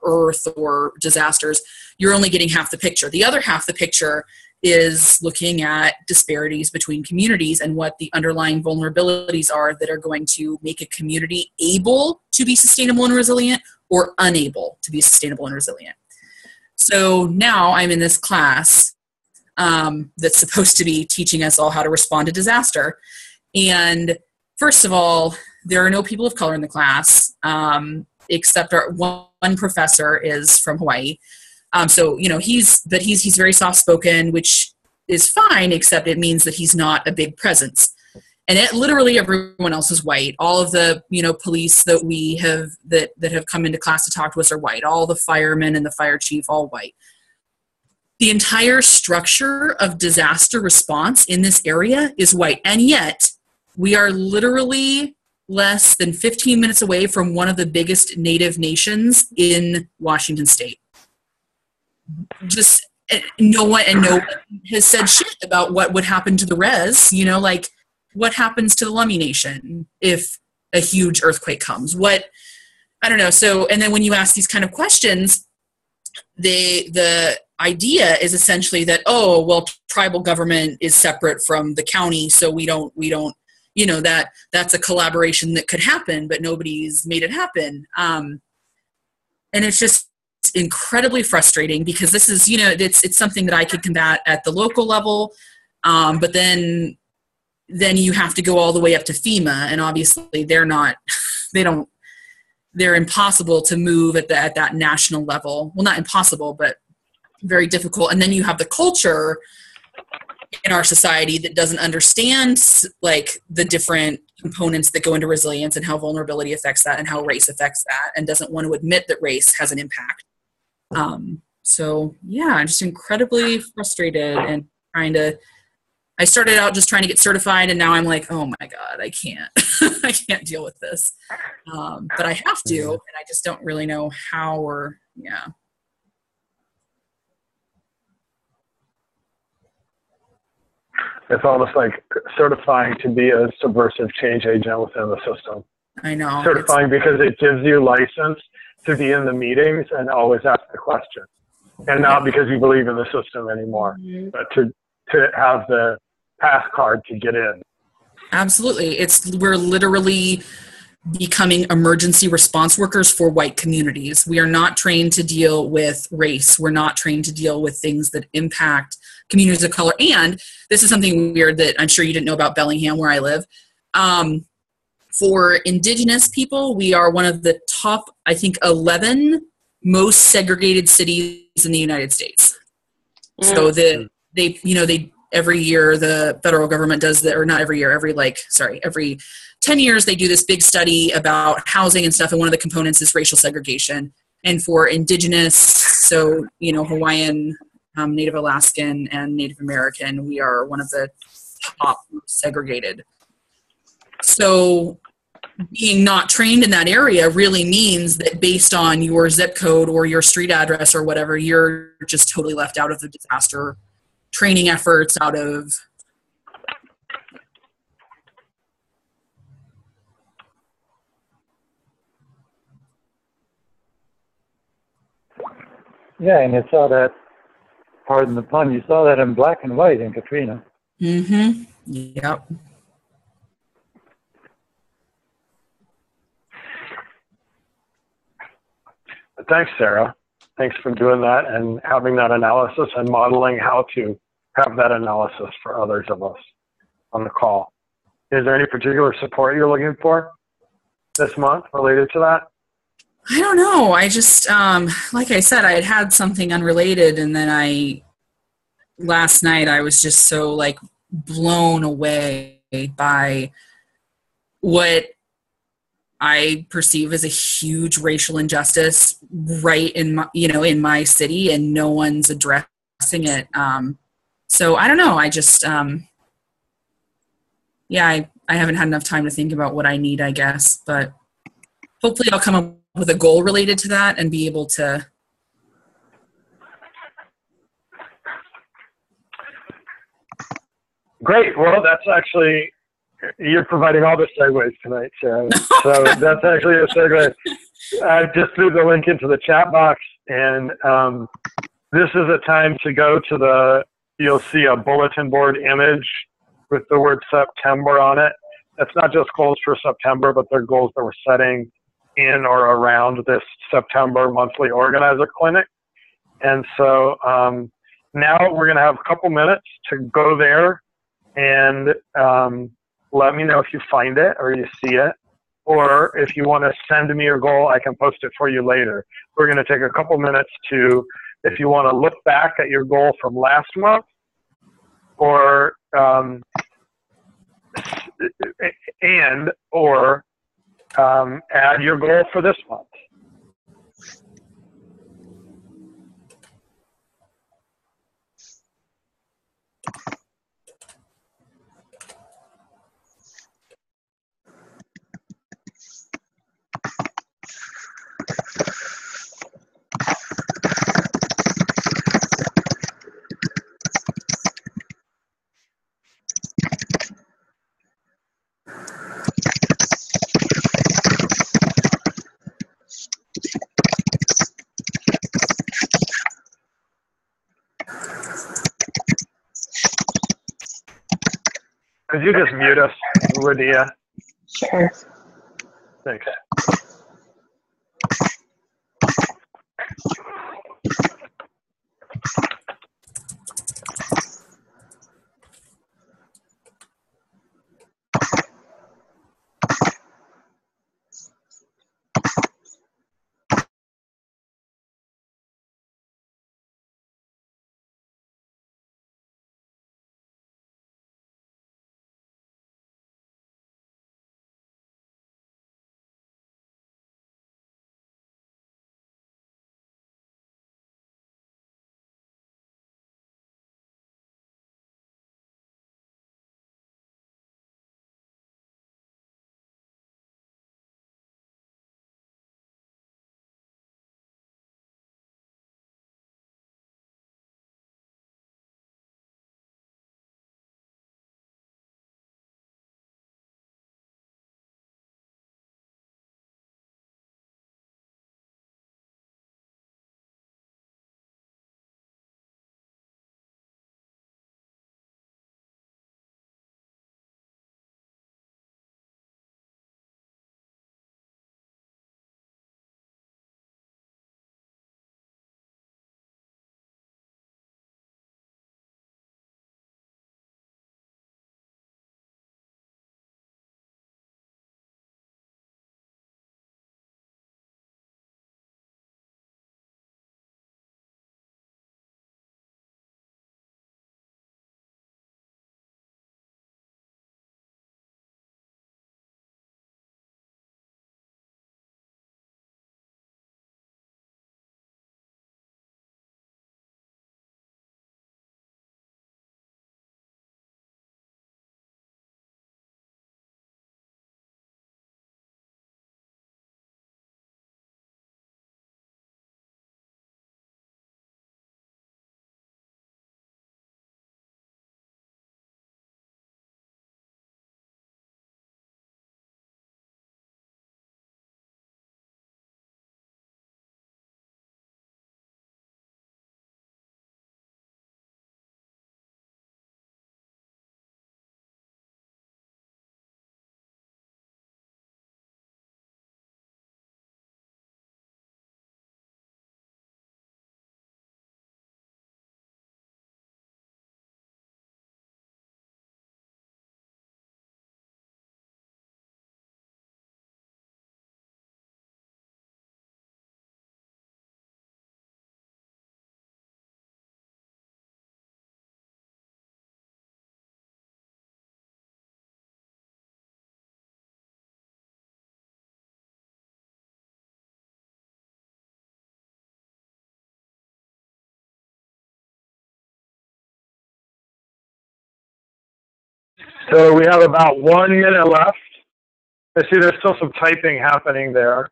[SPEAKER 5] earth or disasters, you're only getting half the picture. The other half the picture is looking at disparities between communities and what the underlying vulnerabilities are that are going to make a community able to be sustainable and resilient or unable to be sustainable and resilient. So now I'm in this class that's supposed to be teaching us all how to respond to disaster. And first of all, there are no people of color in the class, except our one professor is from Hawaii. So, you know, he's very soft-spoken, which is fine, except it means that he's not a big presence. And literally everyone else is white. All of the, you know, police that we have, that have come into class to talk to us are white. All the firemen and the fire chief, all white. The entire structure of disaster response in this area is white. And yet, we are literally less than 15 minutes away from one of the biggest Native nations in Washington State. Just no one has said shit about what would happen to the res, you know, like what happens to the Lummi Nation if a huge earthquake comes? I don't know. So, and then when you ask these kind of questions, the idea is essentially that, oh, well, tribal government is separate from the county, so we don't, you know, that's a collaboration that could happen, but nobody's made it happen. And it's just incredibly frustrating because this is, you know, it's something that I could combat at the local level, but then you have to go all the way up to FEMA, and obviously they're impossible to move at that national level. Well, not impossible, but very difficult. And then you have the culture in our society that doesn't understand like the different components that go into resilience and how vulnerability affects that and how race affects that, and doesn't want to admit that race has an impact. So yeah, I'm just incredibly frustrated and I started out just trying to get certified, and now I'm like, oh my God, I can't, I can't deal with this. But I have to, and I just don't really know how or, yeah.
[SPEAKER 6] It's almost like certifying to be a subversive change agent within the system.
[SPEAKER 5] I know.
[SPEAKER 6] Certifying because it gives you license to be in the meetings and always ask the question. And not because you believe in the system anymore, but to have the pass card to get in.
[SPEAKER 5] Absolutely. We're literally becoming emergency response workers for white communities. We are not trained to deal with race. We're not trained to deal with things that impact communities of color. And this is something weird that I'm sure you didn't know about Bellingham, where I live. For Indigenous people, we are one of the top, I think, 11 most segregated cities in the United States. So every year the federal government does that, or not every year, every 10 years they do this big study about housing and stuff, and one of the components is racial segregation. And for Indigenous, so, you know, Hawaiian, Native Alaskan, and Native American, we are one of the top segregated. So being not trained in that area really means that based on your zip code or your street address or whatever, you're just totally left out of the disaster training efforts, out of...
[SPEAKER 3] Yeah, and you saw that, pardon the pun, you saw that in black and white in Katrina.
[SPEAKER 5] Mm-hmm. Yep.
[SPEAKER 6] Thanks, Sarah. Thanks for doing that and having that analysis and modeling how to have that analysis for others of us on the call. Is there any particular support you're looking for this month related to that?
[SPEAKER 5] I don't know. I just, like I said, I had something unrelated, and then last night I was just so like blown away by what I perceive as a huge racial injustice right in my city, and no one's addressing it. So I don't know. I just, I haven't had enough time to think about what I need, I guess, but hopefully I'll come up with a goal related to that and be able to.
[SPEAKER 6] Great. Well, that's actually, you're providing all the segues tonight, Sarah. So that's actually a segue. I just threw the link into the chat box, and this is a time to go to you'll see a bulletin board image with the word September on it. That's not just goals for September, but they're goals that we're setting in or around this September monthly organizer clinic. And so now we're going to have a couple minutes to go there and let me know if you find it or you see it. Or if you want to send me your goal, I can post it for you later. We're going to take a couple minutes to, if you want to look back at your goal from last month, or add your goal for this month. Could you just mute us, Lydia?
[SPEAKER 1] Sure.
[SPEAKER 6] Thanks. So we have about 1 minute left. I see there's still some typing happening there.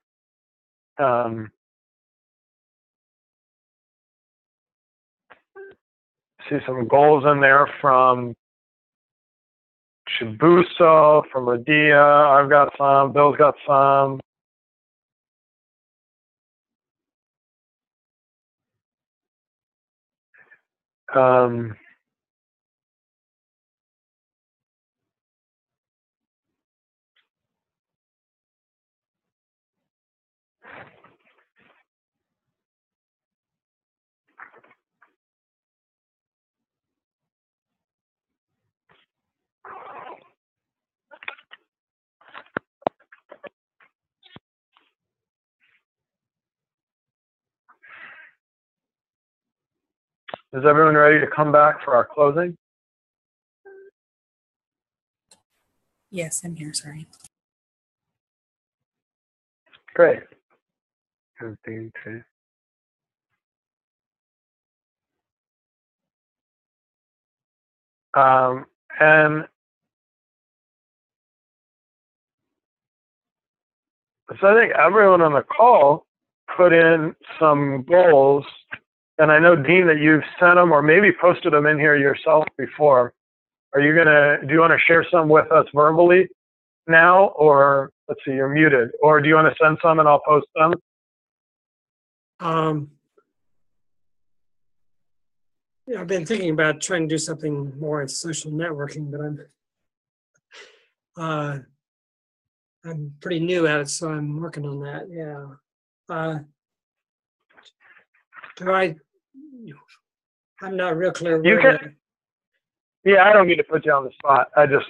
[SPEAKER 6] See some goals in there from Shibuso, from Radia. I've got some. Bill's got some. Is everyone ready to come back for our closing?
[SPEAKER 5] Yes, I'm here. Sorry.
[SPEAKER 6] Great. And so I think everyone on the call put in some goals, and I know, Dean, that you've sent them or maybe posted them in here yourself before. Do you want to share some with us verbally now, or let's see, you're muted, or do you want to send some and I'll post them?
[SPEAKER 4] Yeah, I've been thinking about trying to do something more in social networking, but I'm pretty new at it, so I'm working on that. Yeah. I'm not real clear.
[SPEAKER 6] Yeah, I don't need to put you on the spot. I just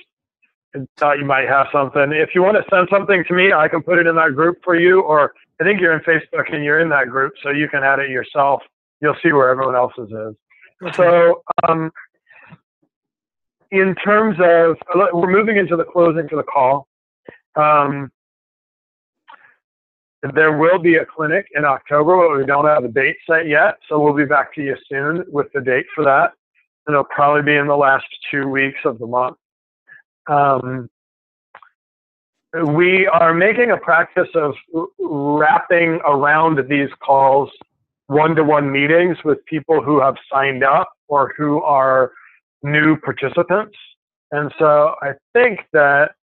[SPEAKER 6] thought you might have something. If you want to send something to me, I can put it in that group for you, or I think you're in Facebook and you're in that group, so you can add it yourself. You'll see where everyone else's is. Okay. So in terms of, we're moving into the closing for the call. There will be a clinic in October, but we don't have a date set yet, so we'll be back to you soon with the date for that. And it'll probably be in the last 2 weeks of the month. We are making a practice of wrapping around these calls one-to-one meetings with people who have signed up or who are new participants. And so I think that,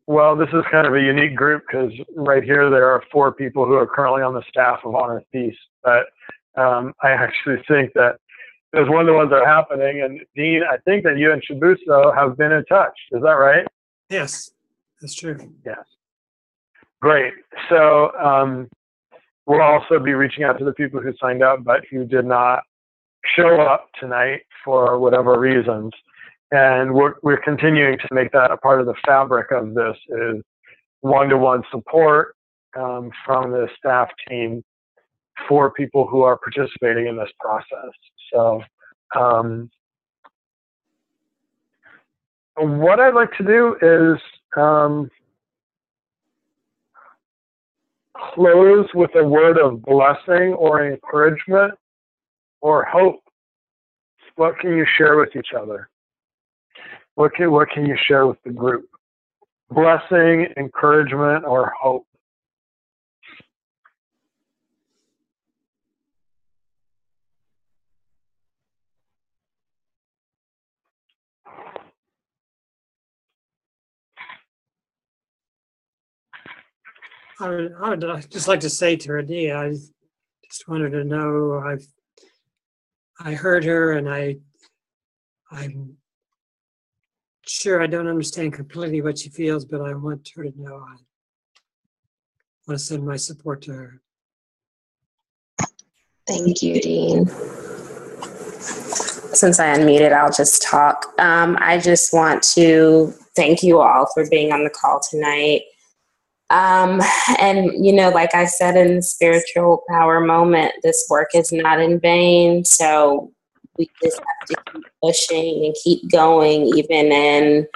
[SPEAKER 6] well, this is kind of a unique group because right here there are 4 people who are currently on the staff of Honor Peace. But I actually think that those one-to-ones are happening. And Dean, I think that you and Shibuso have been in touch. Is that right?
[SPEAKER 4] Yes, that's true.
[SPEAKER 6] Yes. Great. So we'll also be reaching out to the people who signed up but who did not show up tonight for whatever reasons. And we're continuing to make that a part of the fabric of this, is one-to-one support from the staff team for people who are participating in this process. So what I'd like to do is close with a word of blessing or encouragement or hope. What can you share with each other? What can you share with the group? Blessing, encouragement, or hope?
[SPEAKER 4] I would just like to say to Radia, I just wanted to know I heard her, and I'm sure I don't understand completely what she feels, but I want her to know I want to send my support to her.
[SPEAKER 1] Thank you, Dean. Since I unmuted, I'll just talk. I just want to thank you all for being on the call tonight. And, you know, like I said in the spiritual power moment, this work is not in vain. So we just have to keep pushing and keep going, even in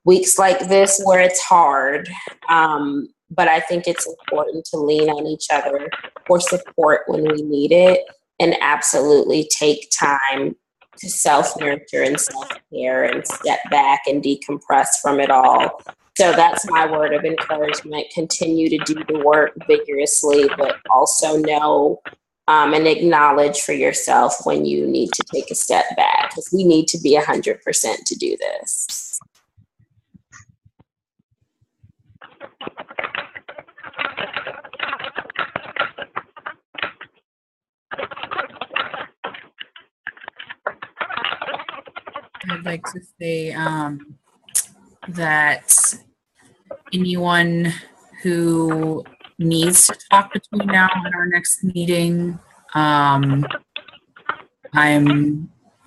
[SPEAKER 1] weeks like this where it's hard. But I think it's important to lean on each other for support when we need it, and absolutely take time to self-nurture and self-care and step back and decompress from it all. So that's my word of encouragement. Continue to do the work vigorously, but also know and acknowledge for yourself when you need to take a step back, because we need to be 100% to do this.
[SPEAKER 5] I'd like to say that anyone who needs to talk between now and our next meeting, I'm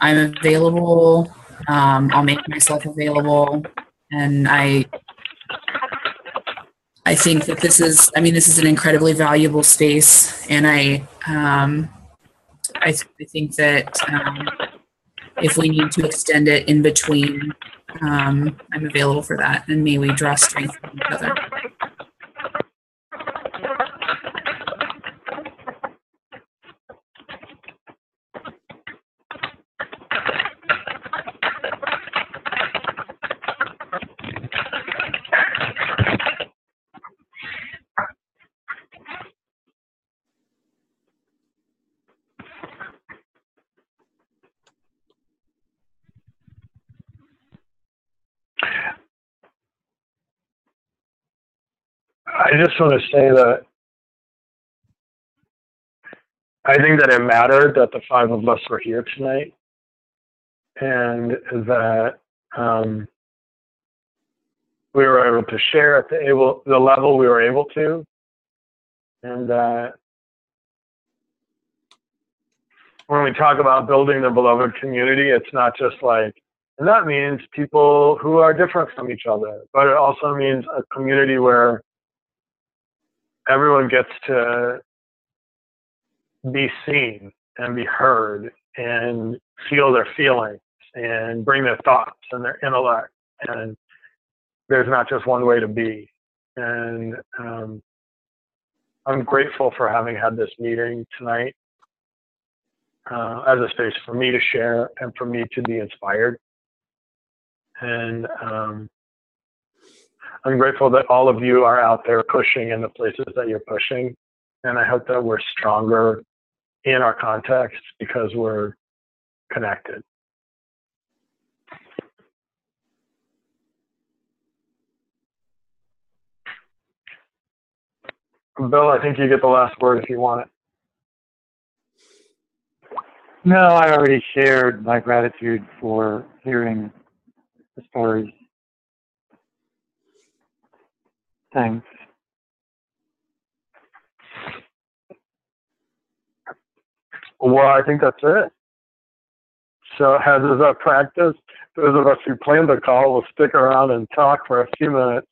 [SPEAKER 5] available. I'll make myself available, and I think that this is an incredibly valuable space, and I think that if we need to extend it in between, I'm available for that, and may we draw strength from each other.
[SPEAKER 6] I just want to say that I think that it mattered that the 5 of us were here tonight, and that we were able to share at the level we were able to, and that when we talk about building the beloved community, it's not just like, and that means people who are different from each other, but it also means a community where everyone gets to be seen and be heard and feel their feelings and bring their thoughts and their intellect. And there's not just one way to be. And I'm grateful for having had this meeting tonight as a space for me to share and for me to be inspired. And I'm grateful that all of you are out there pushing in the places that you're pushing. And I hope that we're stronger in our context because we're connected. Bill, I think you get the last word if you want it.
[SPEAKER 3] No, I already shared my gratitude for hearing the stories. Thanks.
[SPEAKER 6] Well, I think that's it. So as is our practice, those of us who planned the call will stick around and talk for a few minutes.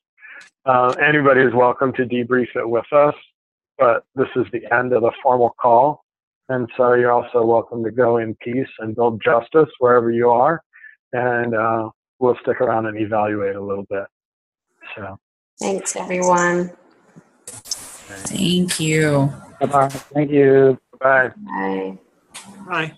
[SPEAKER 6] Anybody is welcome to debrief it with us, but this is the end of the formal call. And so you're also welcome to go in peace and build justice wherever you are. And we'll stick around and evaluate a little bit. So
[SPEAKER 1] Thanks, everyone.
[SPEAKER 5] Thank you.
[SPEAKER 3] Bye-bye. Thank you.
[SPEAKER 6] bye.
[SPEAKER 1] Bye.
[SPEAKER 4] Bye.